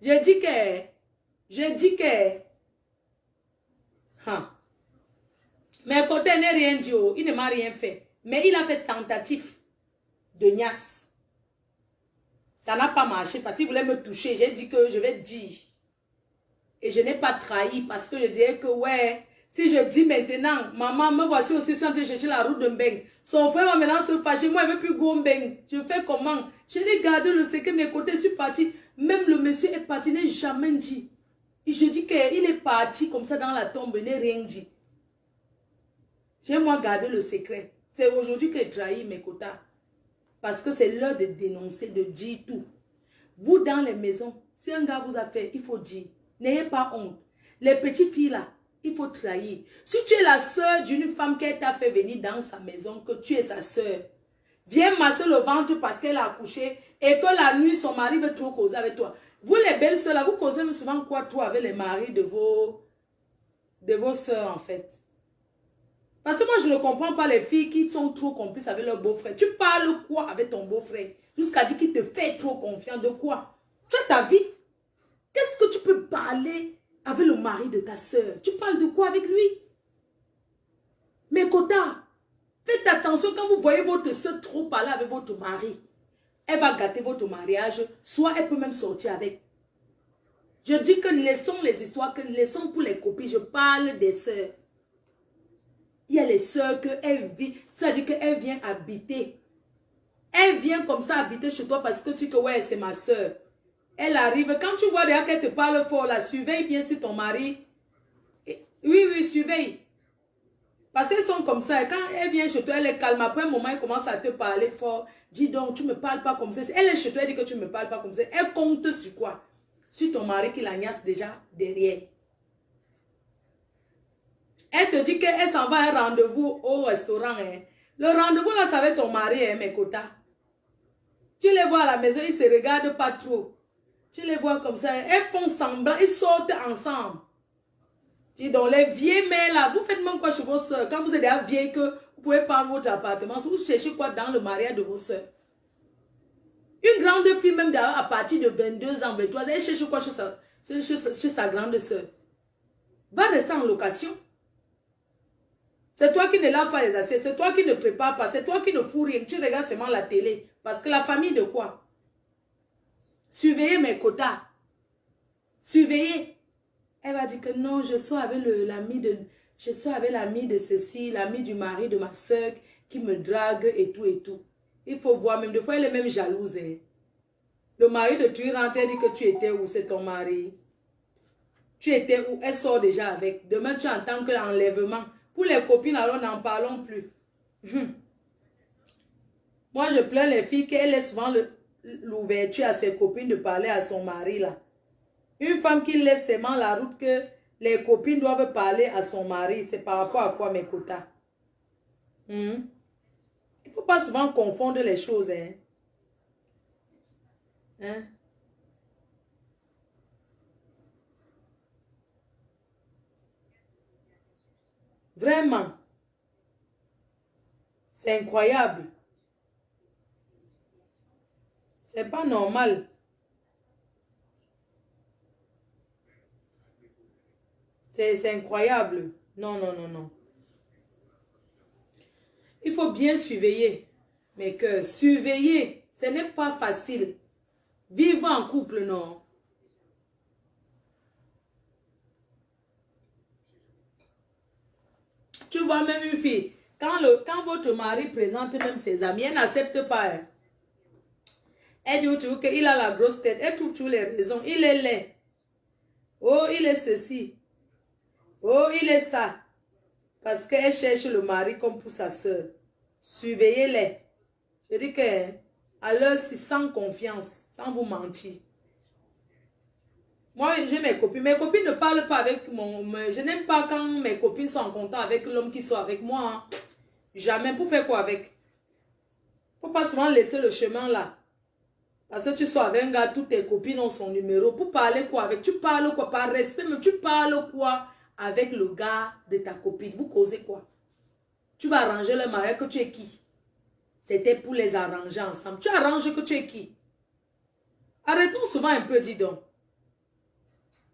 Je dis que, mais côté n'est rien dit, il ne m'a rien fait. Mais il a fait tentative de niasse. Ça n'a pas marché parce qu'il voulait me toucher. J'ai dit que je vais dire. Et je n'ai pas trahi parce que je disais que ouais, si je dis maintenant, maman, me voici aussi sur en train de chercher la route de Mbeng. Son frère va maintenant se fâcher. Moi, il ne veut plus go Mbeng. Je fais comment? Je n'ai gardé le secret, mes côtés, je suis parti. Même le monsieur est parti, il n'a jamais dit. Et je dis qu'il est parti comme ça dans la tombe, il n'a rien dit. J'ai moi gardé le secret. C'est aujourd'hui que j'ai trahi mes quotas. Parce que c'est l'heure de dénoncer, de dire tout. Vous, dans les maisons, si un gars vous a fait, il faut dire. N'ayez pas honte. Les petites filles là, il faut trahir. Si tu es la soeur d'une femme qui t'a fait venir dans sa maison, que tu es sa soeur, viens masser le ventre parce qu'elle a accouché et que la nuit, son mari veut trop causer avec toi. Vous, les belles soeurs là, vous causez souvent quoi, toi, avec les maris de vos soeurs, en fait. Parce que moi, je ne comprends pas les filles qui sont trop complices avec leur beau-frère. Tu parles quoi avec ton beau-frère? Jusqu'à dire qu'il te fait trop confiance de quoi? Tu as ta vie. Qu'est-ce que tu peux parler avec le mari de ta soeur? Tu parles de quoi avec lui? Mais Kota, faites attention quand vous voyez votre soeur trop parler avec votre mari. Elle va gâter votre mariage, soit elle peut même sortir avec. Je dis que laissons les histoires, que laissons pour les copies. Je parle des soeurs. Il y a les soeurs qu'elle vit, c'est-à-dire qu'elle vient habiter. Elle vient comme ça habiter chez toi parce que tu dis que ouais, c'est ma soeur. Elle arrive, quand tu vois déjà qu'elle te parle fort, là, surveille bien si ton mari... Oui, surveille. Parce qu'elles sont comme ça. Quand elle vient chez toi, elle est calme. Après un moment, elle commence à te parler fort. Dis donc, tu ne me parles pas comme ça. Elle est chez toi, elle dit que tu ne me parles pas comme ça. Elle compte sur quoi? Sur ton mari qui l'agnace déjà derrière. Elle te dit qu'elle s'en va à un rendez-vous au restaurant. Hein. Le rendez-vous là, ça va être ton mari, hein, mes quotas. Tu les vois à la maison, ils ne se regardent pas trop. Tu les vois comme ça. Elles font semblant, ils sortent ensemble. Dis donc, les vieilles mères là, vous faites même quoi chez vos soeurs? Quand vous êtes déjà vieille que vous pouvez prendre votre appartement, vous cherchez quoi dans le mariage de vos soeurs? Une grande fille, même à partir de 22 ans, 23 ans, elle cherche quoi chez sa grande soeur? Va rester en location. C'est toi qui ne lave pas les assiettes, c'est toi qui ne prépare pas, c'est toi qui ne fous rien, tu regardes seulement la télé. Parce que la famille de quoi? Surveillez mes quotas. Surveillez. Elle va dire que non, je sors avec l'ami de ceci, l'ami du mari de ma soeur qui me drague et tout et tout. Il faut voir, même des fois elle est même jalouse. Hein. Le mari de tu rentres, elle dit que tu étais où, c'est ton mari. Tu étais où, elle sort déjà avec. Demain tu entends que l'enlèvement. Pour les copines, alors n'en parlons plus. Moi, je plains les filles qu'elle laisse souvent l'ouverture à ses copines de parler à son mari là. Une femme qui laisse seulement la route que les copines doivent parler à son mari, c'est par rapport à quoi mes quotas? Il ne faut pas souvent confondre les choses. Hein? Vraiment. C'est incroyable. C'est pas normal. C'est incroyable. Non, non, non, non. Il faut bien surveiller. Mais que surveiller, ce n'est pas facile. Vivre en couple, non. Tu vois même une fille, quand votre mari présente même ses amis, elle n'accepte pas. Hein. Elle dit toujours qu'il a la grosse tête. Elle trouve toujours les raisons. Il est laid. Oh, il est ceci. Oh, il est ça. Parce qu'elle cherche le mari comme pour sa soeur. Surveillez-les. Je dis que à l'heure, c'est sans confiance, sans vous mentir. Moi, j'ai mes copines. Mes copines ne parlent pas avec je n'aime pas quand mes copines sont en contact avec l'homme qui soit avec moi. Hein. Jamais. Pour faire quoi avec? Faut pas souvent laisser le chemin là. Parce que tu sois avec un gars, toutes tes copines ont son numéro. Pour parler quoi avec? Tu parles quoi? Par respect, mais tu parles quoi avec le gars de ta copine? Vous causez quoi? Tu vas arranger le mariage que tu es qui? C'était pour les arranger ensemble. Tu arranges que tu es qui? Arrêtons souvent un peu, dis donc.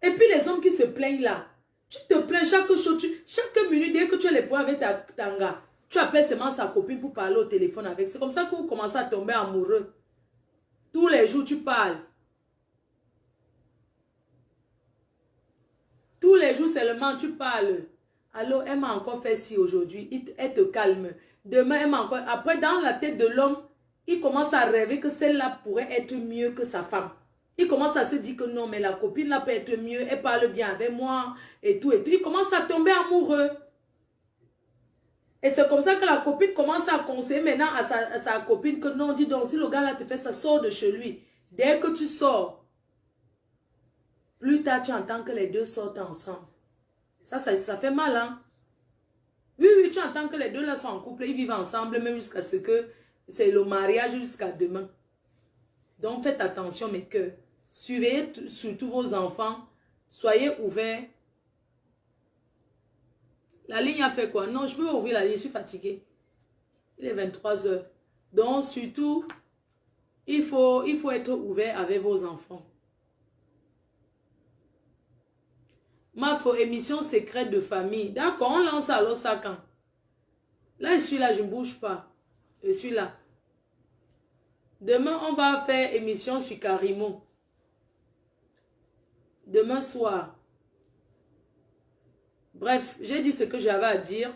Et puis les hommes qui se plaignent là, tu te plains chaque chose, chaque minute, dès que tu as les points avec ta gars, tu appelles seulement sa copine pour parler au téléphone avec. C'est comme ça que vous commencez à tomber amoureux. Tous les jours, tu parles. Tous les jours seulement, tu parles. Alors, elle m'a encore fait ci aujourd'hui. Elle te calme. Demain, elle m'a encore... Après, dans la tête de l'homme, il commence à rêver que celle-là pourrait être mieux que sa femme. Il commence à se dire que non, mais la copine là peut être mieux. Elle parle bien avec moi et tout et tout. Il commence à tomber amoureux. Et c'est comme ça que la copine commence à conseiller maintenant à sa copine que non, dis donc, si le gars là te fait ça, sort de chez lui. Dès que tu sors, plus tard tu entends que les deux sortent ensemble. Ça fait mal, hein? Oui, oui, tu entends que les deux là sont en couple, ils vivent ensemble même jusqu'à ce que c'est le mariage jusqu'à demain. Donc faites attention mes cœurs. Surveillez surtout vos enfants. Soyez ouverts. La ligne a fait quoi? Non, je peux ouvrir la ligne, je suis fatiguée. Il est 23 heures. Donc surtout, il faut être ouvert avec vos enfants. Ma émission secrète de famille. D'accord, on lance alors ça quand? Là, je suis là, je ne bouge pas. Je suis là. Demain, on va faire émission sur Karimo. Demain soir. Bref, j'ai dit ce que j'avais à dire.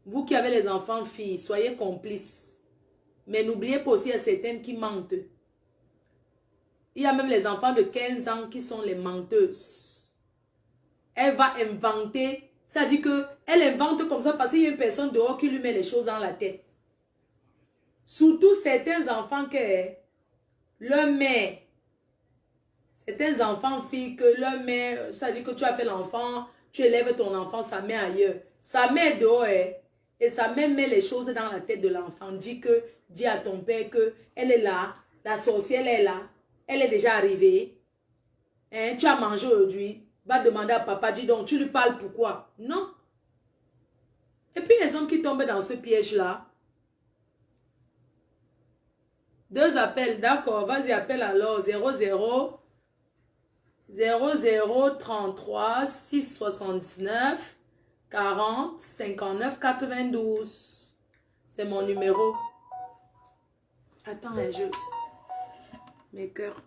Vous qui avez les enfants filles, soyez complices. Mais n'oubliez pas aussi, il y a certaines qui mentent. Il y a même les enfants de 15 ans qui sont les menteuses. Elle va inventer. Ça dit que elle invente comme ça parce qu'il y a une personne dehors qui lui met les choses dans la tête. Surtout certains enfants que leur mère, certains enfants filles que leur mère, ça dit que tu as fait l'enfant, tu élèves ton enfant, sa mère ailleurs. Sa mère dehors, et sa mère met les choses dans la tête de l'enfant. Dis à ton père que elle est là, la sorcière est là, elle est déjà arrivée. Hein, tu as mangé aujourd'hui. Va demander à papa, dis donc, tu lui parles pourquoi? Non. Et puis les hommes qui tombent dans ce piège-là. 2 appels, d'accord, vas-y, appelle alors 00 33 669 40 59 92. C'est mon numéro. Attends un jeu. Mes cœurs.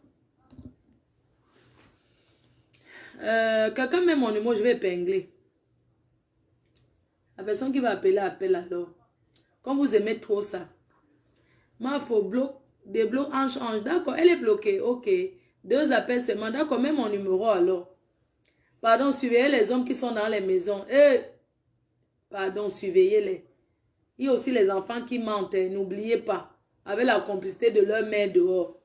Quelqu'un met mon numéro, je vais épingler. La personne qui va appeler, appelle alors. Quand vous aimez trop ça. Ma faut bloquer. Débloque en change. D'accord, elle est bloquée. Ok. 2 appels seulement. D'accord, mets mon numéro alors. Pardon, surveillez les hommes qui sont dans les maisons. Pardon, surveillez-les. Il y a aussi les enfants qui mentent. N'oubliez pas. Avec la complicité de leur mère dehors.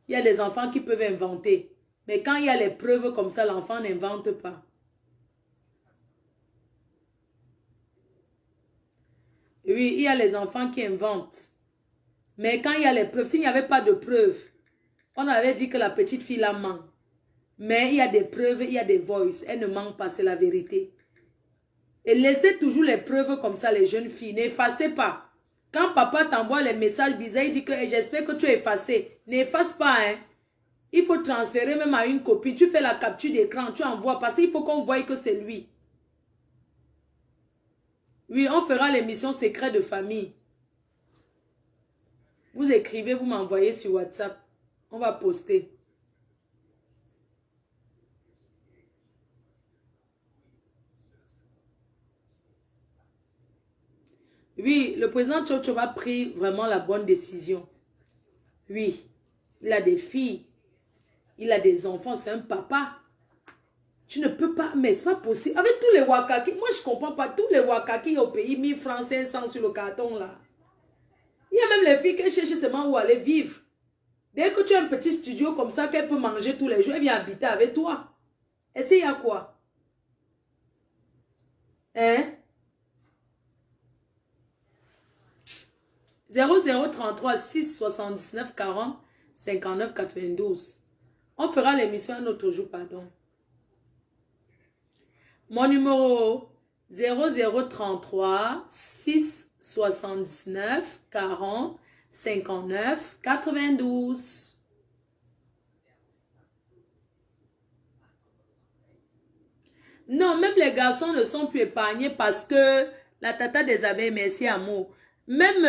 Il y a des enfants qui peuvent inventer. Mais quand il y a les preuves comme ça, l'enfant n'invente pas. Oui, il y a les enfants qui inventent. Mais quand il y a les preuves, s'il n'y avait pas de preuves, on avait dit que la petite fille la ment. Mais il y a des preuves, il y a des voices. Elle ne ment pas, c'est la vérité. Et laissez toujours les preuves comme ça, les jeunes filles. N'effacez pas. Quand papa t'envoie les messages bizarres, il dit que j'espère que tu es effacé. N'efface pas, hein. Il faut transférer même à une copine. Tu fais la capture d'écran, tu envoies. Parce qu'il faut qu'on voie que c'est lui. Oui, on fera l'émission secret de famille. Vous écrivez, vous m'envoyez sur WhatsApp. On va poster. Oui, le président Tchotchova a pris vraiment la bonne décision. Oui, il a des filles. Il a des enfants, c'est un papa. Tu ne peux pas, mais c'est pas possible. Avec tous les wakaki, moi je comprends pas, tous les wakaki au pays, 1000 francs, 500 sur le carton là. Il y a même les filles qui cherchent seulement où aller vivre. Dès que tu as un petit studio comme ça, qu'elle peut manger tous les jours, elle vient habiter avec toi. Et c'est à quoi? Hein? 0033 679 40 59 92. On fera l'émission un autre jour, pardon. Mon numéro 0033 679 40 59 92. Non, même les garçons ne sont plus épargnés parce que la tata des abeilles, merci amour. Même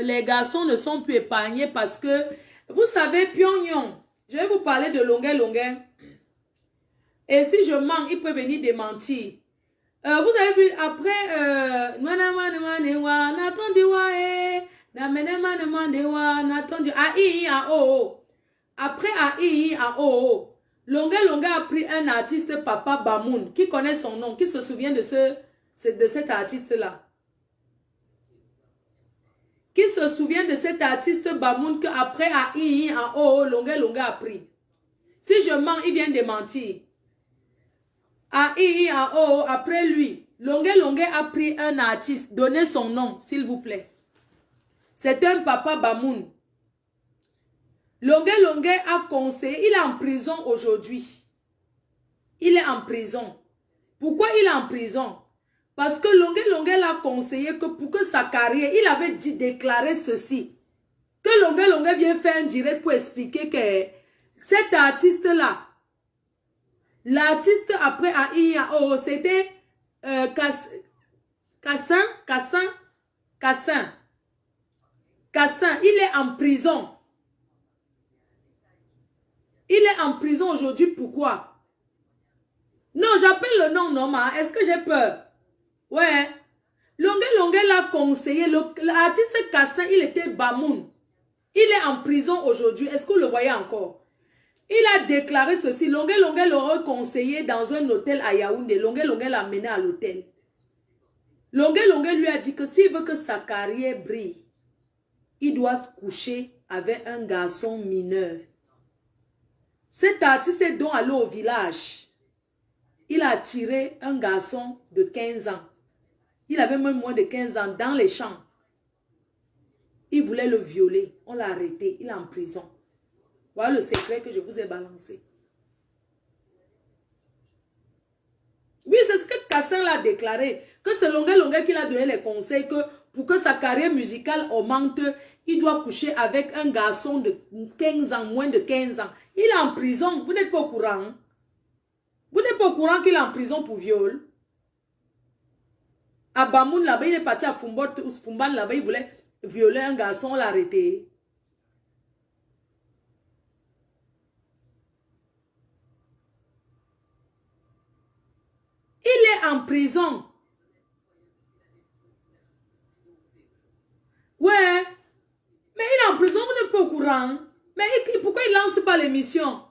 les garçons ne sont plus épargnés parce que, vous savez, Pyongyang, je vais vous parler de Longuet. Et si je mens, il peut venir démentir. Vous avez vu, après, après Longuet a pris un artiste, Papa Bamoun, qui connaît son nom, qui se souvient de cet artiste-là. Qui se souvient de cet artiste Bamoun que après Longuet a pris. Si je mens, il vient de mentir. Après lui, Longuet a pris un artiste. Donnez son nom, s'il vous plaît. C'est un Papa Bamoun. Longuet a conseillé. Il est en prison aujourd'hui. Il est en prison. Pourquoi il est en prison? Parce que Longuet l'a conseillé que pour que sa carrière, il avait déclaré ceci. Que Longuet vient faire un direct pour expliquer que cet artiste-là, l'artiste après c'était Kassin, il est en prison. Il est en prison aujourd'hui, pourquoi? Non, j'appelle le nom normal. Est-ce que j'ai peur? Ouais. Longuet l'a conseillé. L'artiste Kassin, il était Bamoun. Il est en prison aujourd'hui. Est-ce que vous le voyez encore? Il a déclaré ceci. Longuet l'aurait conseillé dans un hôtel à Yaoundé. Longuet l'a amené à l'hôtel. Longuet lui a dit que s'il veut que sa carrière brille, il doit se coucher avec un garçon mineur. Cet artiste est donc allé au village. Il a attiré un garçon de 15 ans. Il avait même moins de 15 ans dans les champs. Il voulait le violer. On l'a arrêté. Il est en prison. Voilà le secret que je vous ai balancé. Oui, c'est ce que Kassin l'a déclaré. Que c'est Longuet qui l'a donné les conseils que pour que sa carrière musicale augmente, il doit coucher avec un garçon de 15 ans, moins de 15 ans. Il est en prison. Vous n'êtes pas au courant. Hein? Vous n'êtes pas au courant qu'il est en prison pour viol. À Bamoun, là-bas, il est parti à Fumban, là-bas, il voulait violer un garçon, on l'a arrêté. Il est en prison. Ouais. Mais il est en prison, vous n'êtes pas au courant. Mais pourquoi il ne lance pas l'émission?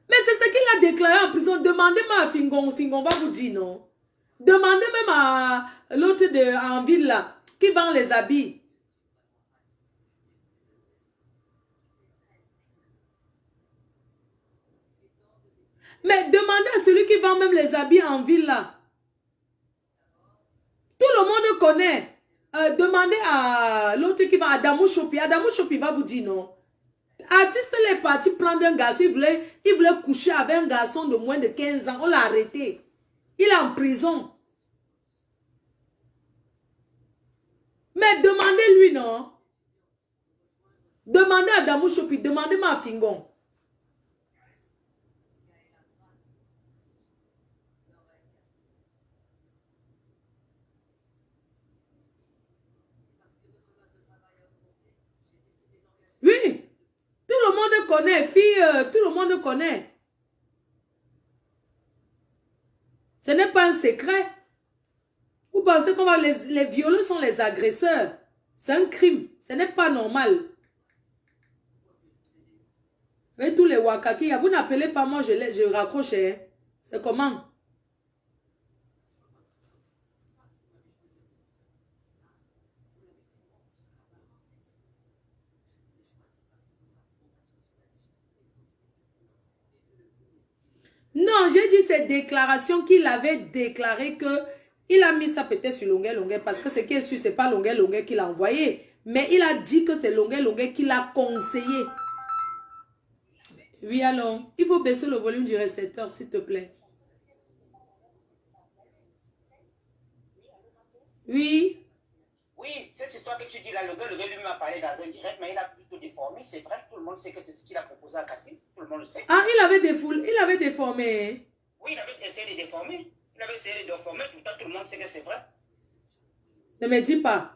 Mais c'est ce qu'il a déclaré en prison. Demandez-moi à Fingon va vous dire non. Demandez même à l'autre en ville là, qui vend les habits. Mais demandez à celui qui vend même les habits en ville là. Tout le monde connaît. Demandez à l'autre qui va à Adamou Chopi. Adamou Chopi va vous dire non. Artiste est parti prendre un garçon. Il voulait coucher avec un garçon de moins de 15 ans. On l'a arrêté. Il est en prison. Mais demandez-lui, non? Demandez à Adamou Chopi. Demandez-moi à Fingon. Oui. Tout le monde connaît. Fille, tout le monde connaît. Ce n'est pas un secret. Vous pensez qu'on va les violeurs sont les agresseurs. C'est un crime. Ce n'est pas normal. Et tous les wakaki, vous n'appelez pas moi, je raccroche. Hein. C'est comment? Non, j'ai dit ces déclarations qu'il avait déclaré que il a mis ça peut-être sur Longuet Longuet parce que ce qui est sûr, c'est pas Longuet Longuet qui l'a envoyé. Mais il a dit que c'est Longuet Longuet qui l'a conseillé. Oui, alors, il faut baisser le volume du récepteur, s'il te plaît. Oui. Oui, cette histoire que tu dis là, le gars lui m'a parlé dans un direct, mais il a plutôt déformé. C'est vrai, tout le monde sait que c'est ce qu'il a proposé à Kassim. Tout le monde le sait. Ah, il avait déformé. Oui, il avait essayé de déformer. Il avait essayé de déformer, pourtant tout le monde sait que c'est vrai. Ne me dis pas.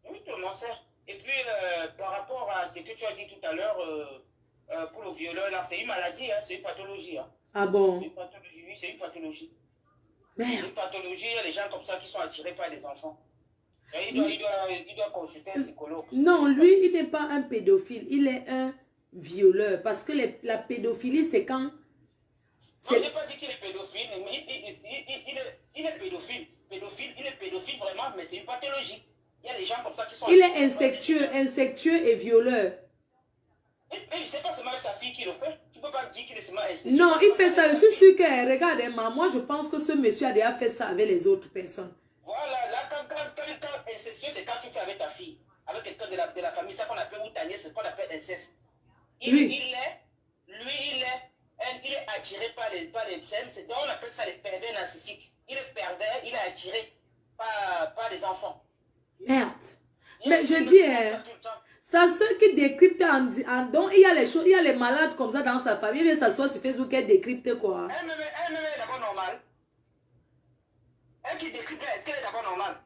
Oui, tout le monde sait. Et puis, par rapport à ce que tu as dit tout à l'heure, pour le violeur, là, c'est une maladie, hein, c'est une pathologie. Hein. Ah bon? Une pathologie, oui, c'est une pathologie. Merde. Une pathologie, il y a des gens comme ça qui sont attirés par des enfants. Et il doit consulter un psychologue. Non, lui, il n'est pas un pédophile, il est un violeur. Parce que la pédophilie, c'est quand... Non, je n'ai pas dit qu'il est pédophile, mais il est pédophile. Il est pédophile vraiment, mais c'est une pathologie. Il y a des gens comme ça qui sont... Il est insectueux et violeur. Et c'est pas seulement sa fille qui le fait. Tu ne peux pas dire qu'il est seulement insectueux. Non, il fait ça. Je suis sûre que, regarde, moi, je pense que ce monsieur a déjà fait ça avec les autres personnes. Voilà, là, quand incestueux, c'est quand tu fais avec ta fille, avec quelqu'un de la famille, ça qu'on appelle outanier, c'est ce qu'on appelle inceste. Il est attiré par les femmes, on appelle ça les pervers narcissiques. Il est pervers, il est attiré par les enfants. Merde. Mais je dis, ça ceux qui décryptent donc il y a les choses, il y a les malades comme ça dans sa famille, mais ça soit sur Facebook, elle décrypte quoi. Elle-même est d'abord normale. Elle qui décrypte, est-ce qu'elle est d'abord normale?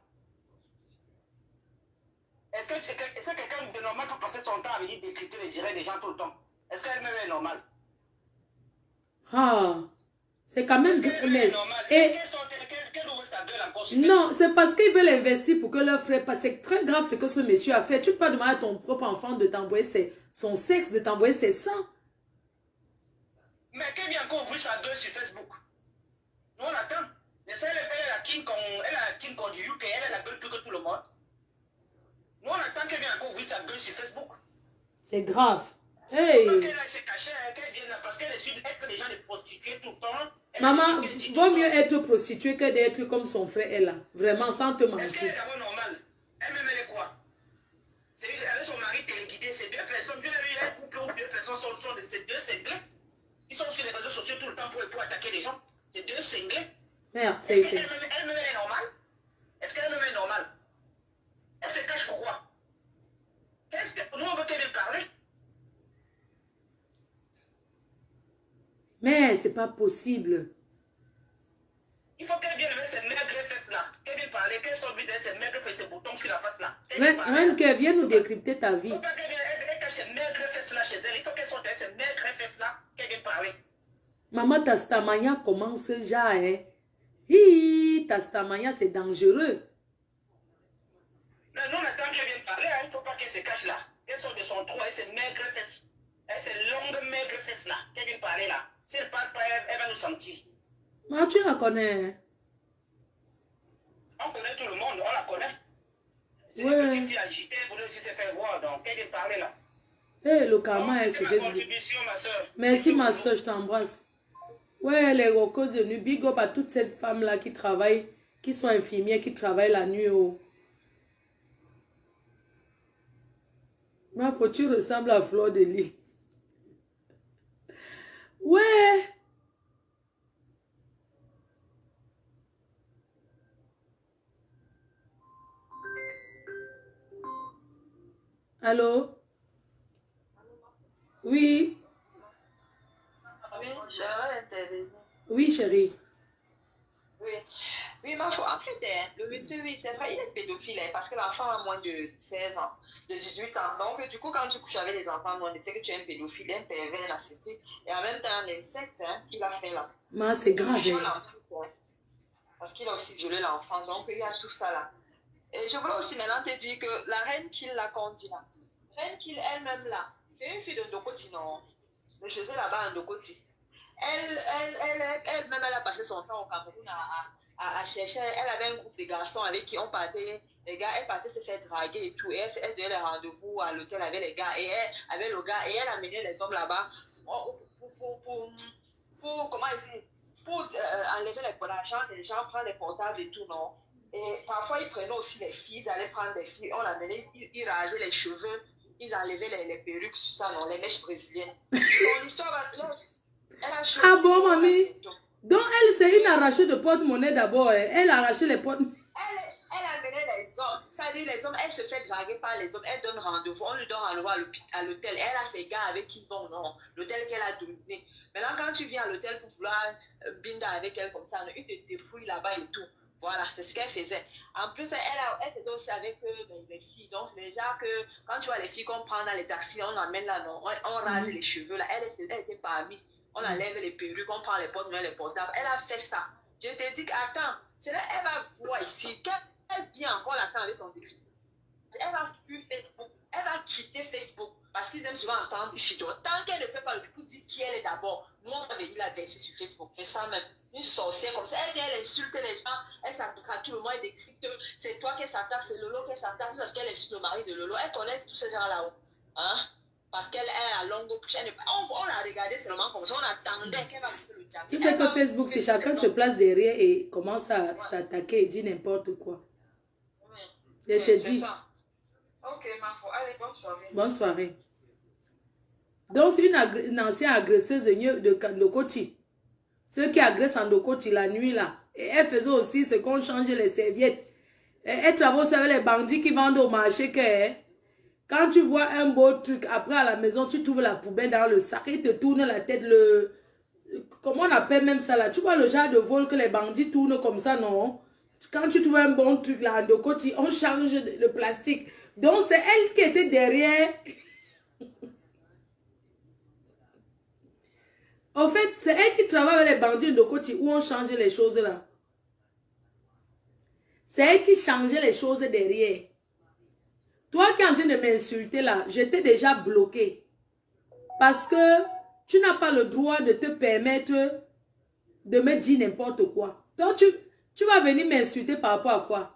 Est-ce que quelqu'un de normal peut passer son temps à venir décrypter les directs des gens tout le temps? Est-ce qu'elle-même est normale? Ah, c'est quand même... Mais non, c'est parce qu'ils veulent investir pour que leur frère... C'est très grave ce que ce monsieur a fait. Tu peux pas demander à ton propre enfant de t'envoyer son sexe, de t'envoyer ses sangs. Mais qu'elle vient encore ouvrir sa gueule sur Facebook. Nous on attend. Elle est la king du UK, elle a la gueule plus que tout le monde. Nous on attend qu'elle vienne encore ouvrir sa gueule sur Facebook. C'est grave. Hey. Qu'elle aille se cacher, qu'elle vienne parce qu'elle est sûre d'être des gens de prostituées tout le temps. Maman, vaut mieux être prostituée que d'être comme son frère est là. Vraiment, sans te mentir. Est-ce qu'elle est d'abord normale? Elle-même, elle est quoi? C'est avec son mari téléguidé, ces deux personnes, tu l'as vu, un couple où deux personnes sont de ces deux cinglés. Ils sont sur les réseaux sociaux tout le temps pour attaquer les gens. Ces deux cinglés. Merde, est-ce qu'elle-même est normale? Est-ce qu'elle-même est normale? Elle se cache pourquoi? Qu'est-ce que nous on veut qu'elle vienne parler? Mais c'est pas possible. Il faut qu'elle vienne avec ces maigres fesses-là. Qu'elle vienne parler, qu'elle sorte de ces maigres fesses, ces boutons sur la face-là. Même qu'elle vienne nous décrypter ta vie. Il faut pas qu'elle vienne cache ces maigres fesses-là chez elle. Il faut qu'elle sorte de ces maigres fesses-là, qu'elle vienne parler. Maman, Tastamania commence déjà, hein. Hi, Tastamania, c'est dangereux. Non, nous, on attend qu'elle vienne parler, hein. Il ne faut pas qu'elle se cache là. Qu'elle sorte de son trou et ses maigres fesses. Et ces longues maigres fesses-là, qu'elle vienne parler là. Si elle ne parle pas, elle va nous sentir. Ah, tu la connais. On connaît tout le monde, on la connaît. C'est une petite fille agitée, elle voulait aussi se faire voir, donc elle vient parler là. Eh, le karma est sur Facebook. Ma soeur. Merci ma soeur, je t'embrasse. Ouais, les rocos de nuit, big up à toutes ces femmes-là qui travaillent, qui sont infirmières, qui travaillent la nuit. Oh. Ma faut tu ressembles à Fleur de Lys. Ouais. Allô? Oui. Oui, j'aimerais intervenir. Oui, chérie. Oui, ma foi, en fait, le monsieur, oui, c'est vrai, il est pédophile, parce que l'enfant a moins de 16 ans, de 18 ans. Donc, du coup, quand tu couches avec les enfants, on sait que tu es un pédophile, un pervers narcissique, et en même temps, un insecte qu'il a fait là. Mais c'est grave. Parce qu'il a aussi violé l'enfant, donc il y a tout ça là. Et je voulais aussi maintenant te dire que la reine qu'il l'a conduit là, reine qu'il elle-même là, c'est une fille de Dokoti, non? Je faisais là-bas en Dokoti. Elle-même, elle a passé son temps au Cameroun à chercher. Elle avait un groupe de garçons avec qui on partait. Les gars, elle partait se faire draguer et tout. Et elle donnait les rendez-vous à l'hôtel avec les gars. Et elle, avec le gars, et elle amenait les hommes là-bas pour comment dire, pour enlever l'argent des gens, prendre les portables et tout, non? Et parfois, ils prenaient aussi les filles, ils allaient prendre des filles, on l'amenait, ils rasaient les cheveux, ils enlevaient les perruques, tout ça, non, les mèches brésiliennes. Son histoire, elle a choisi. Ah bon, mamie? Donc, elle, c'est une arrachée de porte-monnaie d'abord. Elle a arraché les porte. Elle amenait les hommes. C'est-à-dire, les hommes, elle se fait draguer par les hommes. Elle donne rendez-vous. On lui donne rendez-vous à l'hôtel. Elle a ses gars avec qui vont, non. L'hôtel qu'elle a dominé. Maintenant, quand tu viens à l'hôtel pour vouloir binder avec elle comme ça, il te débrouille là-bas et tout. Voilà, c'est ce qu'elle faisait. En plus, elle faisait aussi avec les filles. Donc, c'est déjà que quand tu vois les filles qu'on prend dans les taxis, on amène là, non, on rase les cheveux là. Elle était parmi. On enlève les perruques, on prend les porte-monnaie, les portables. Elle a fait ça. Je te dis qu'attends, elle va voir ici. Elle vient encore l'attendre avec son décret. Elle va fuir Facebook. Elle va quitter Facebook. Parce qu'ils aiment souvent entendre ici. Tant qu'elle ne fait pas le coup, dit qui elle est d'abord. Nous, on va venir la baisser sur Facebook. C'est ça même. Une sorcière comme ça. Elle vient, elle insulte les gens. Elle s'attaque à tout le monde. Elle décrit que c'est toi qui s'attaque, c'est Lolo qui s'attaque. Parce qu'elle insulte le mari de Lolo. Elle connaît tous ces gens là-haut. Hein? Parce qu'elle est à longue couche. On l'a regardé seulement comme ça. On attendait qu'elle va faire le chat. Tu sais que Facebook, si chacun se place derrière et commence à s'attaquer et dit n'importe quoi. Je te dis. Ok, ma foi. Allez, bonne soirée. Bonne soirée. Donc, c'est une ancienne agresseuse de Ndokoti. Ceux qui agressent en Ndokoti la nuit là. Et elle faisait aussi ce qu'on changeait les serviettes. Et elle travaille avec les bandits qui vendent au marché que quand tu vois un beau truc, après à la maison, tu trouves la poubelle dans le sac et te tourne la tête, comment on appelle même ça là? Tu vois le genre de vol que les bandits tournent comme ça, non? Quand tu trouves un bon truc là, en Ndokoti, on change le plastique. Donc, c'est elle qui était derrière. En fait, c'est elle qui travaille avec les bandits de côté où on change les choses là. C'est elle qui changeait les choses derrière. Toi qui es en train de m'insulter là, j'étais déjà bloqué. Parce que tu n'as pas le droit de te permettre de me dire n'importe quoi. Donc tu vas venir m'insulter par rapport à quoi?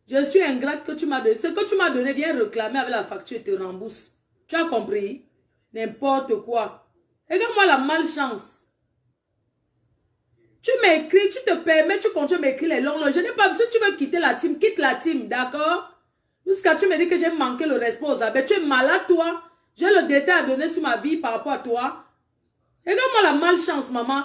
Je suis ingrate que tu m'as donné. Ce que tu m'as donné, viens réclamer avec la facture et te rembourse. Tu as compris? N'importe quoi. Regarde-moi la malchance. Tu m'écris, tu te permets, tu continues à m'écrire les longs noms. Je n'ai pas besoin, si tu veux quitter la team, quitte la team, d'accord? Jusqu'à tu me dis que j'ai manqué le respect aux abeilles. Tu es malade, toi. J'ai le détail à donner sur ma vie par rapport à toi. Regarde-moi la malchance, maman.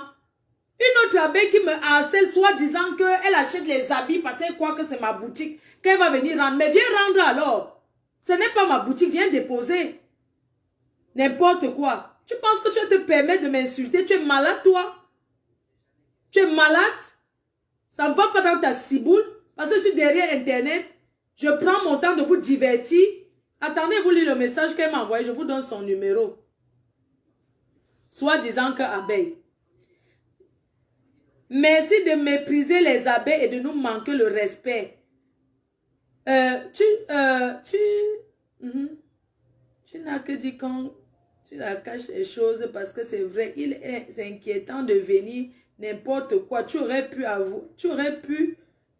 Une autre abeille qui me harcèle, soit disant qu'elle achète les habits parce qu'elle croit que c'est ma boutique, qu'elle va venir rendre. Mais viens rendre alors. Ce n'est pas ma boutique, viens déposer. N'importe quoi. Tu penses que tu vas te permettre de m'insulter? Tu es malade, toi? Tu es malade? Ça ne va pas dans ta ciboule? Parce que je suis derrière Internet. Je prends mon temps de vous divertir. Attendez, vous lisez le message qu'elle m'a envoyé. Je vous donne son numéro. Soit disant que abeille. Merci de mépriser les abeilles et de nous manquer le respect. Tu n'as que dit quand tu la caches les choses parce que c'est vrai, c'est inquiétant de venir n'importe quoi. Tu aurais pu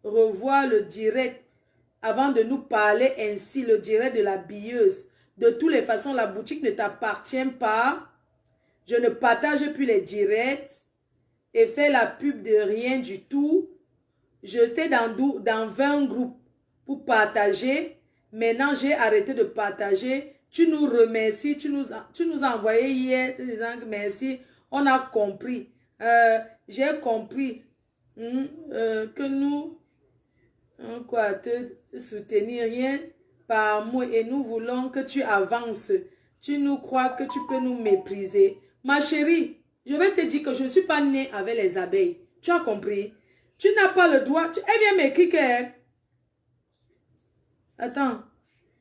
revoir le direct avant de nous parler ainsi, le direct de la billeuse. De toutes les façons, la boutique ne t'appartient pas. Je ne partage plus les directs et fais la pub de rien du tout. J'étais dans 20 groupes pour partager. Maintenant, j'ai arrêté de partager. Tu nous remercies. Tu nous as envoyé hier disant que merci. On a compris. J'ai compris que nous, te soutenir rien par moi et nous voulons que tu avances. Tu nous crois que tu peux nous mépriser. Ma chérie, je vais te dire que je ne suis pas née avec les abeilles. Tu as compris? Tu n'as pas le droit. Elle vient m'écrire que... Attends.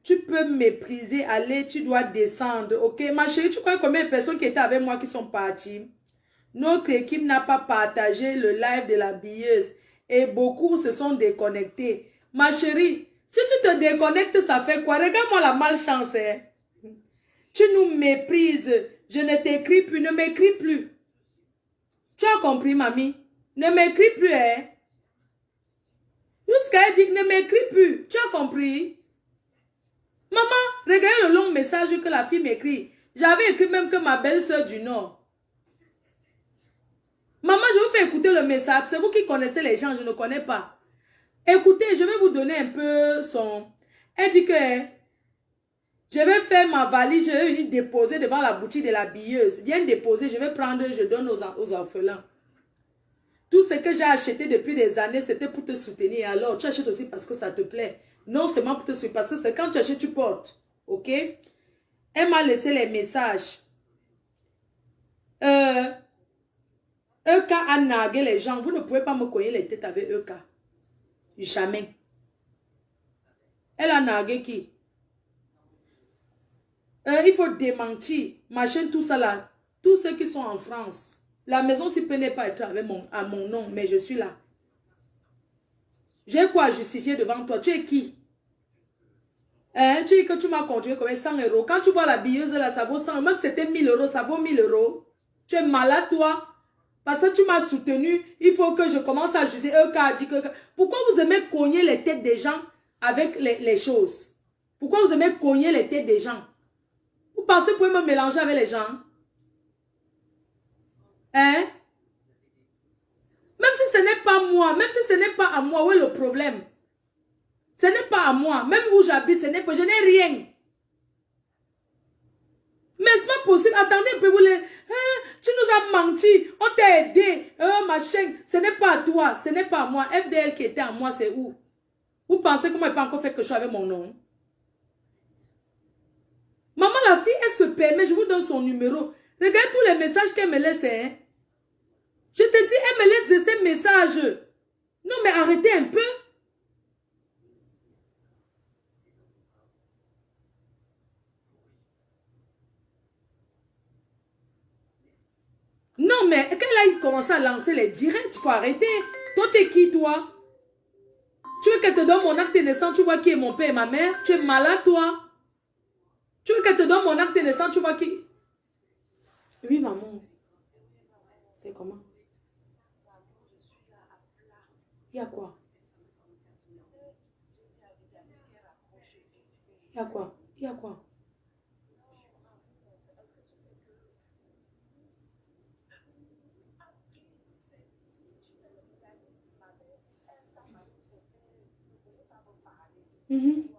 Tu peux mépriser. Allez, tu dois descendre. Ok? Ma chérie, tu crois combien de personnes qui étaient avec moi qui sont parties? Notre équipe n'a pas partagé le live de la billeuse. Et beaucoup se sont déconnectés. Ma chérie, si tu te déconnectes, ça fait quoi? Regarde-moi la malchance. Hein? Tu nous méprises. Je ne t'écris plus, ne m'écris plus. Tu as compris, mamie? Ne m'écris plus, hein? Jusqu'à elle dit ne m'écris plus. Tu as compris? Maman, regardez le long message que la fille m'écrit. J'avais écrit même que ma belle-sœur du Nord. Maman, je vous fais écouter le message. C'est vous qui connaissez les gens, je ne connais pas. Écoutez, je vais vous donner un peu son... Elle dit que je vais faire ma valise, je vais venir déposer devant la boutique de la billeuse. Viens déposer, je vais prendre, je donne aux orphelins. Tout ce que j'ai acheté depuis des années, c'était pour te soutenir. Alors, tu achètes aussi parce que ça te plaît. Non seulement pour te soutenir, parce que c'est quand tu achètes, tu portes. Ok? Elle m'a laissé les messages. Eka a nargué les gens. Vous ne pouvez pas me cogner les têtes avec Eka. Jamais. Elle a nargué qui? Il faut démentir. Machin, tout ça là. Tous ceux qui sont en France. La maison s'il peut ne pas être avec à mon nom, mais je suis là. J'ai quoi justifier devant toi? Tu es qui? Hein? Tu dis que tu m'as conduit comme 100 euros. Quand tu vois la billeuse là, ça vaut 100. Même si c'était 1000 euros, ça vaut 1000 euros. Tu es malade toi? Parce que tu m'as soutenu, il faut que je commence à juger. Pourquoi vous aimez cogner les têtes des gens avec les choses? Pourquoi vous aimez cogner les têtes des gens? Vous pensez que vous pouvez me mélanger avec les gens? Hein? Même si ce n'est pas moi, même si ce n'est pas à moi, où est le problème? Ce n'est pas à moi. Même où j'habite, ce n'est pas, je n'ai rien. Mais c'est pas possible. Attendez un peu, vous les... Hein, tu nous as menti. On t'a aidé. Machin. Ce n'est pas à toi. Ce n'est pas à moi. FDL qui était à moi, c'est où? Vous pensez que moi, je n'ai pas encore fait quelque chose avec mon nom? Maman, la fille, elle se permet. Je vous donne son numéro. Regarde tous les messages qu'elle me laisse. Hein. Je te dis, elle me laisse de ces messages. Non, mais arrêtez un peu. Non, mais quand elle a commencé à lancer les directs, il faut arrêter. Toi, t'es qui, toi? Tu veux qu'elle te donne mon acte de naissance, tu vois qui est mon père et ma mère? Tu es malade, toi? Tu veux qu'elle te donne mon acte de naissance, tu vois qui? Oui, maman. C'est comment? Il y a quoi? Il y a quoi? Il y a quoi? Mhm.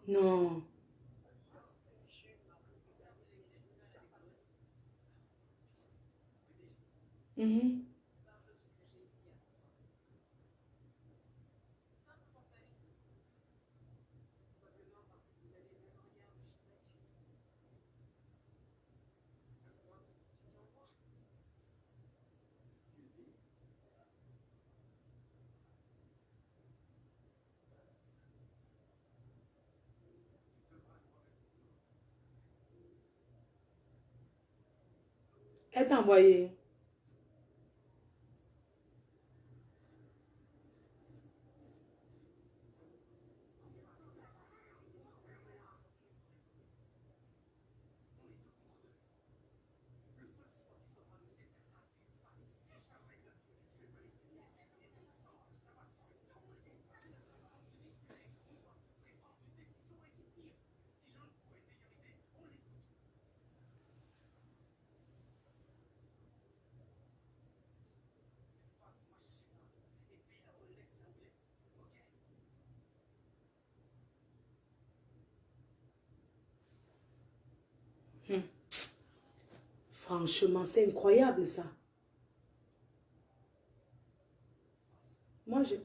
Non. Mhm. Elle t'a envoyé. Franchement, c'est incroyable ça. Moi, je...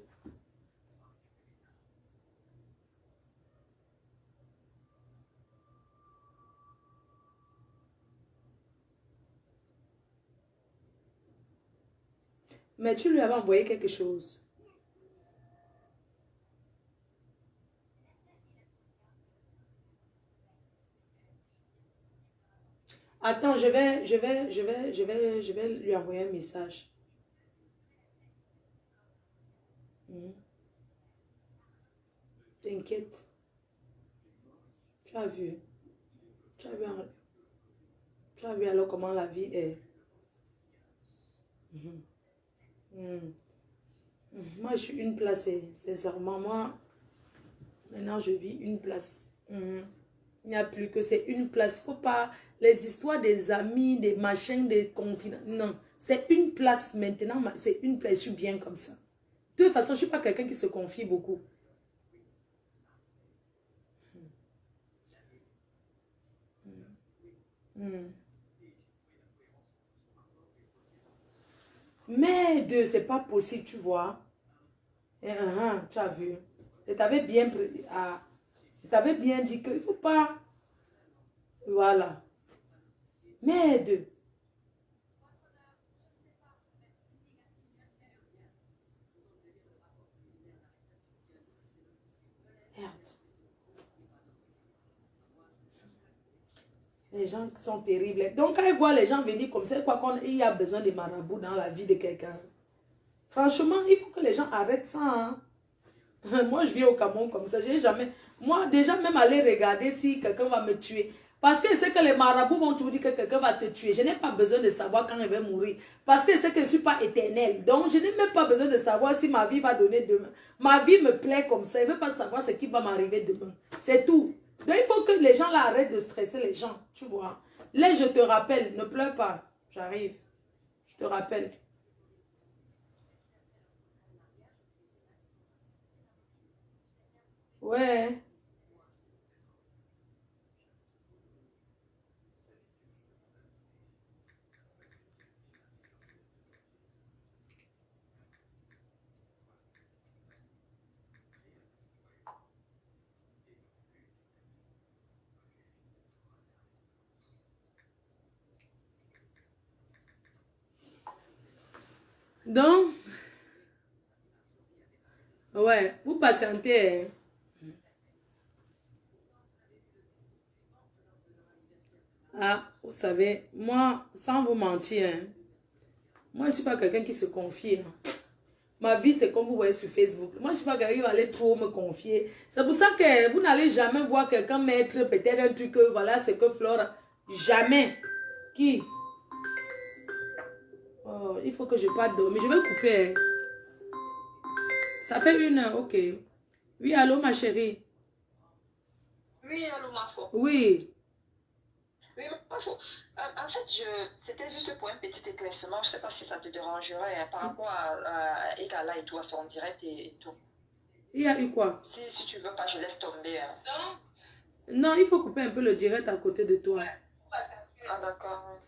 Mais tu lui avais envoyé quelque chose. Attends, je vais lui envoyer un message. T'inquiète. Tu as vu. Tu as vu alors comment la vie est. Moi, je suis une place, sincèrement. Moi, maintenant, je vis une place. Il n'y a plus que c'est une place. Il ne faut pas les histoires des amis, des machins, des confidences. Non, c'est une place maintenant. C'est une place. Je suis bien comme ça. De toute façon, je ne suis pas quelqu'un qui se confie beaucoup. Mais c'est pas possible, tu vois. Tu as vu. Je t'avais bien dit qu'il ne faut pas. Voilà. Mais merde. Les gens sont terribles. Donc, quand ils voient les gens venir comme ça, quoi qu'il y a besoin de marabouts dans la vie de quelqu'un. Franchement, il faut que les gens arrêtent ça. Hein. Moi, je viens au Cameroun comme ça. J'ai jamais... Moi, déjà, même aller regarder si quelqu'un va me tuer. Parce que c'est que les marabouts vont toujours dire que quelqu'un va te tuer. Je n'ai pas besoin de savoir quand il va mourir. Parce que c'est que je ne suis pas éternelle. Donc, je n'ai même pas besoin de savoir si ma vie va donner demain. Ma vie me plaît comme ça. Je ne veux pas savoir ce qui va m'arriver demain. C'est tout. Donc, il faut que les gens là arrêtent de stresser les gens. Tu vois. Là, je te rappelle. Ne pleure pas. J'arrive. Je te rappelle. Ouais. Donc, ouais, vous patientez. Hein. Ah, vous savez, moi, sans vous mentir, hein, moi, je ne suis pas quelqu'un qui se confie. Hein. Ma vie, c'est comme vous voyez sur Facebook. Moi, je ne suis pas quelqu'un qui va aller trop me confier. C'est pour ça que vous n'allez jamais voir quelqu'un mettre peut-être un truc, voilà, c'est que Flora. Jamais. Qui? Oh, il faut que je parte dormir. Je vais couper. Hein. Ça fait 1 heure, ok. Oui, allô, ma chérie. Oui, allô, ma foi. Oui. Oui, ma foi. En fait, c'était juste pour un petit éclaircissement. Je ne sais pas si ça te dérangerait hein, par rapport à Egala et tout, à son direct et tout. Il y a eu quoi? Si tu veux pas, je laisse tomber. Hein. Non, il faut couper un peu le direct à côté de toi. Ah, d'accord.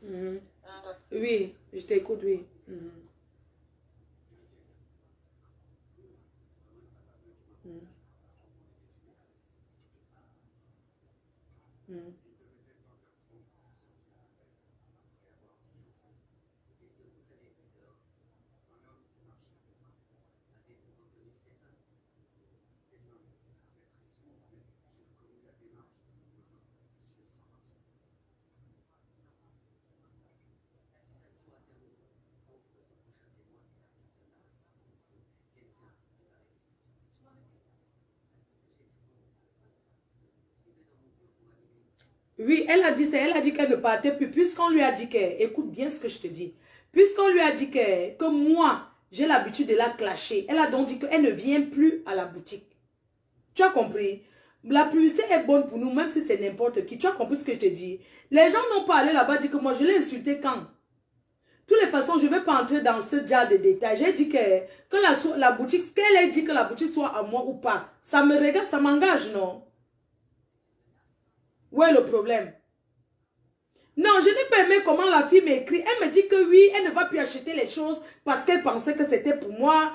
Oui, je t'écoute, oui. Oui, elle a dit qu'elle ne partait plus, puisqu'on lui a dit que, écoute bien ce que je te dis, puisqu'on lui a dit que moi, j'ai l'habitude de la clasher, elle a donc dit qu'elle ne vient plus à la boutique. Tu as compris? La publicité est bonne pour nous, même si c'est n'importe qui. Tu as compris ce que je te dis? Les gens n'ont pas allé là-bas dire que moi, je l'ai insulté quand? De toutes les façons, je ne vais pas entrer dans ce genre de détails. J'ai dit que la boutique, qu'elle ait dit que la boutique soit à moi ou pas, ça me regarde, ça m'engage, non? Où est le problème? Non, je n'ai pas aimé comment la fille m'écrit. Elle me dit que oui, elle ne va plus acheter les choses parce qu'elle pensait que c'était pour moi.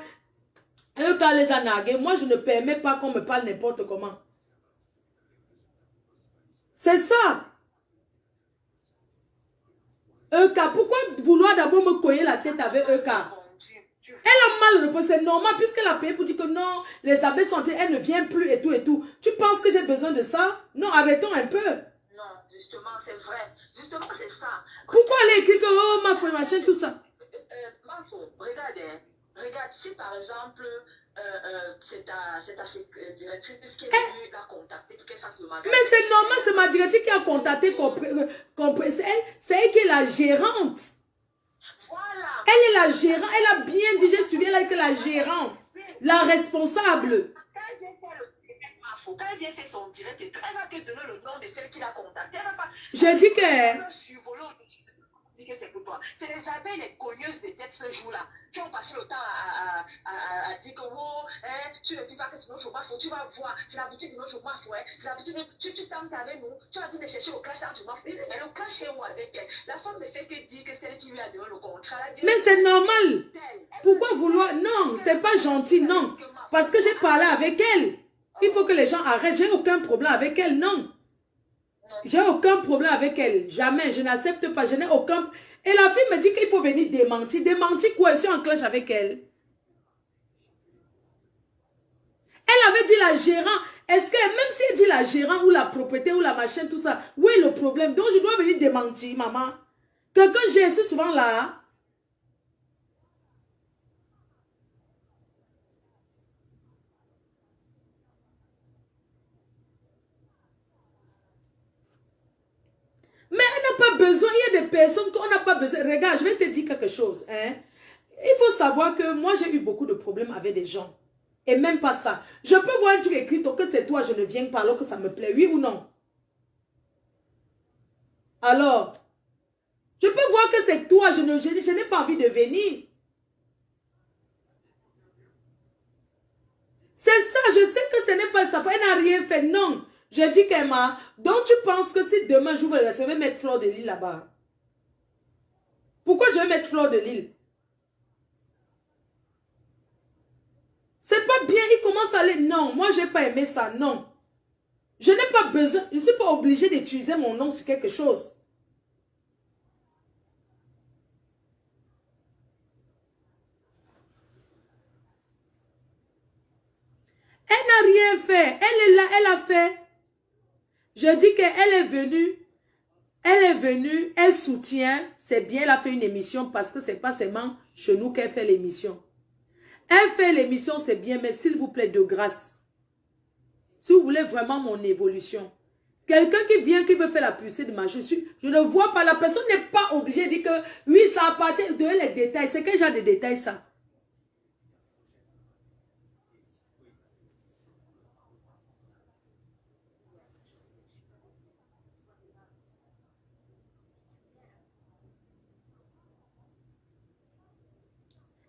Eux, quand les a nargués, moi, je ne permets pas qu'on me parle n'importe comment. C'est ça. Euka, pourquoi vouloir d'abord me coller la tête avec Euka? Elle a mal répondu, c'est normal puisqu'elle a payé pour dire que non, les abeilles sont, elle ne vient plus et tout et tout. Tu penses que j'ai besoin de ça? Non, arrêtons un peu. Non, je justement, c'est vrai. Justement, c'est ça. Pourquoi elle écrit que, oh, ma foi, machin, tout ça? Mafo, regarde, hein. Regarde, si par exemple, c'est ta directrice qui est venue la contacter pour qu'elle fasse le magasin. Mais c'est normal, c'est ma directrice qui a contacté, c'est elle qui est la gérante. Voilà. Elle est la gérante, elle a bien dit, j'ai suivi, elle est la gérante, la responsable. Quand elle vient faire son direct et tout, elle va te donner le nom de celle qui l'a contacté. Elle va pas. J'ai dit que... Dit que c'est pour toi. C'est les abeilles, les cogneuses de tête ce jour-là, qui ont passé le temps à dire que oh, hein, tu ne dis pas que c'est notre mafia, tu vas voir, c'est l'habitude de notre mafia, c'est l'habitude de. Tu t'entends avec nous, tu as dit de chercher au clash entre mafia. Elle le clash chez moi avec elle. La femme ne fait que dire que c'est elle qui lui a donné le contrat. Mais c'est normal. Pourquoi vouloir. Non, c'est pas gentil, non. Parce que j'ai parlé avec elle. Il faut que les gens arrêtent. J'ai aucun problème avec elle, non. J'ai aucun problème avec elle. Jamais. Je n'accepte pas. Je n'ai aucun... Et la fille me dit qu'il faut venir démentir. Démentir quoi? Je suis en clash avec elle. Elle avait dit la gérant. Est-ce que même si elle dit la gérant ou la propriété ou la machin, tout ça, où est le problème? Donc je dois venir démentir, maman. Quelqu'un, j'ai su souvent là. Mais elle n'a pas besoin, il y a des personnes qu'on n'a pas besoin. Regarde, je vais te dire quelque chose. Hein. Il faut savoir que moi, j'ai eu beaucoup de problèmes avec des gens. Et même pas ça. Je peux voir un truc écrit, donc que c'est toi, je ne viens pas alors que ça me plaît, oui ou non? Alors, je peux voir que c'est toi, je n'ai pas envie de venir. C'est ça, je sais que ce n'est pas ça. Elle n'a rien fait, non. Je dis qu'Emma, donc tu penses que si demain j'ouvre la, je vais mettre Fleur de Lille là-bas. Pourquoi je vais mettre Fleur de Lille? C'est pas bien, il commence à aller. Non, moi j'ai pas aimé ça, non. Je n'ai pas besoin, je ne suis pas obligée d'utiliser mon nom sur quelque chose. Elle n'a rien fait, elle est là, elle a fait. Je dis qu'elle est venue, elle soutient, c'est bien, elle a fait une émission parce que c'est pas seulement chez nous qu'elle fait l'émission. Elle fait l'émission, c'est bien, mais s'il vous plaît, de grâce. Si vous voulez vraiment mon évolution, quelqu'un qui vient, qui veut faire la publicité de ma chaussure, je ne vois pas, la personne n'est pas obligée de dire que oui, ça appartient, de les détails. C'est quel genre de détails ça?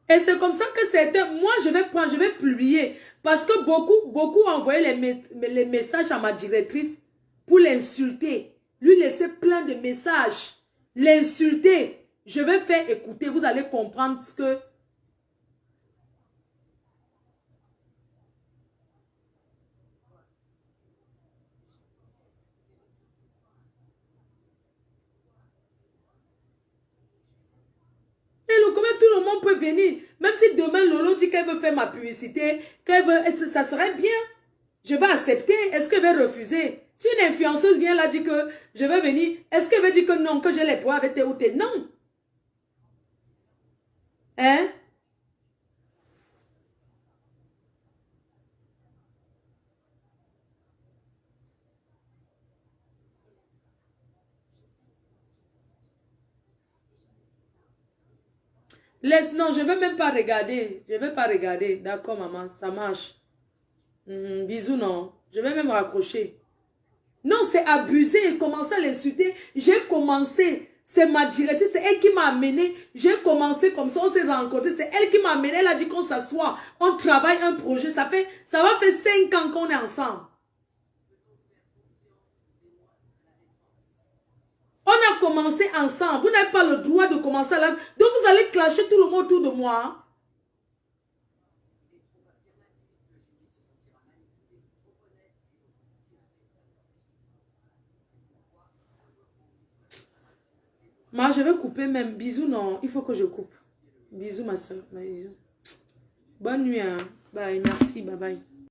Et c'est comme ça que c'était, moi je vais prendre, je vais publier. Parce que beaucoup ont envoyé les messages à ma directrice pour l'insulter. Lui laisser plein de messages. L'insulter. Je vais faire écouter, vous allez comprendre ce que... Tout le monde peut venir. Même si demain Lolo dit qu'elle veut faire ma publicité, qu'elle veut, ça serait bien. Je vais accepter. Est-ce qu'elle va refuser? Si une influenceuse vient là dire que je vais venir, est-ce qu'elle va dire que non, que j'ai les poids avec tes ou tes? Non. Hein? Laisse, non, je ne vais même pas regarder. Je ne vais pas regarder. D'accord, maman, ça marche. Bisous, non. Je vais même raccrocher. Non, c'est abusé. Commencer à l'insulter. J'ai commencé. C'est ma directrice. C'est elle qui m'a amené. J'ai commencé comme ça. On s'est rencontrés. C'est elle qui m'a amené. Elle a dit qu'on s'assoit. On travaille un projet. Ça va faire 5 ans qu'on est ensemble. On a commencé ensemble. Vous n'avez pas le droit de commencer là. Donc vous allez clasher tout le monde autour de moi. Moi, je vais couper même. Bisous, non. Il faut que je coupe. Bisous, ma soeur. Bisous. Bonne nuit. Hein. Bye. Merci. Bye bye.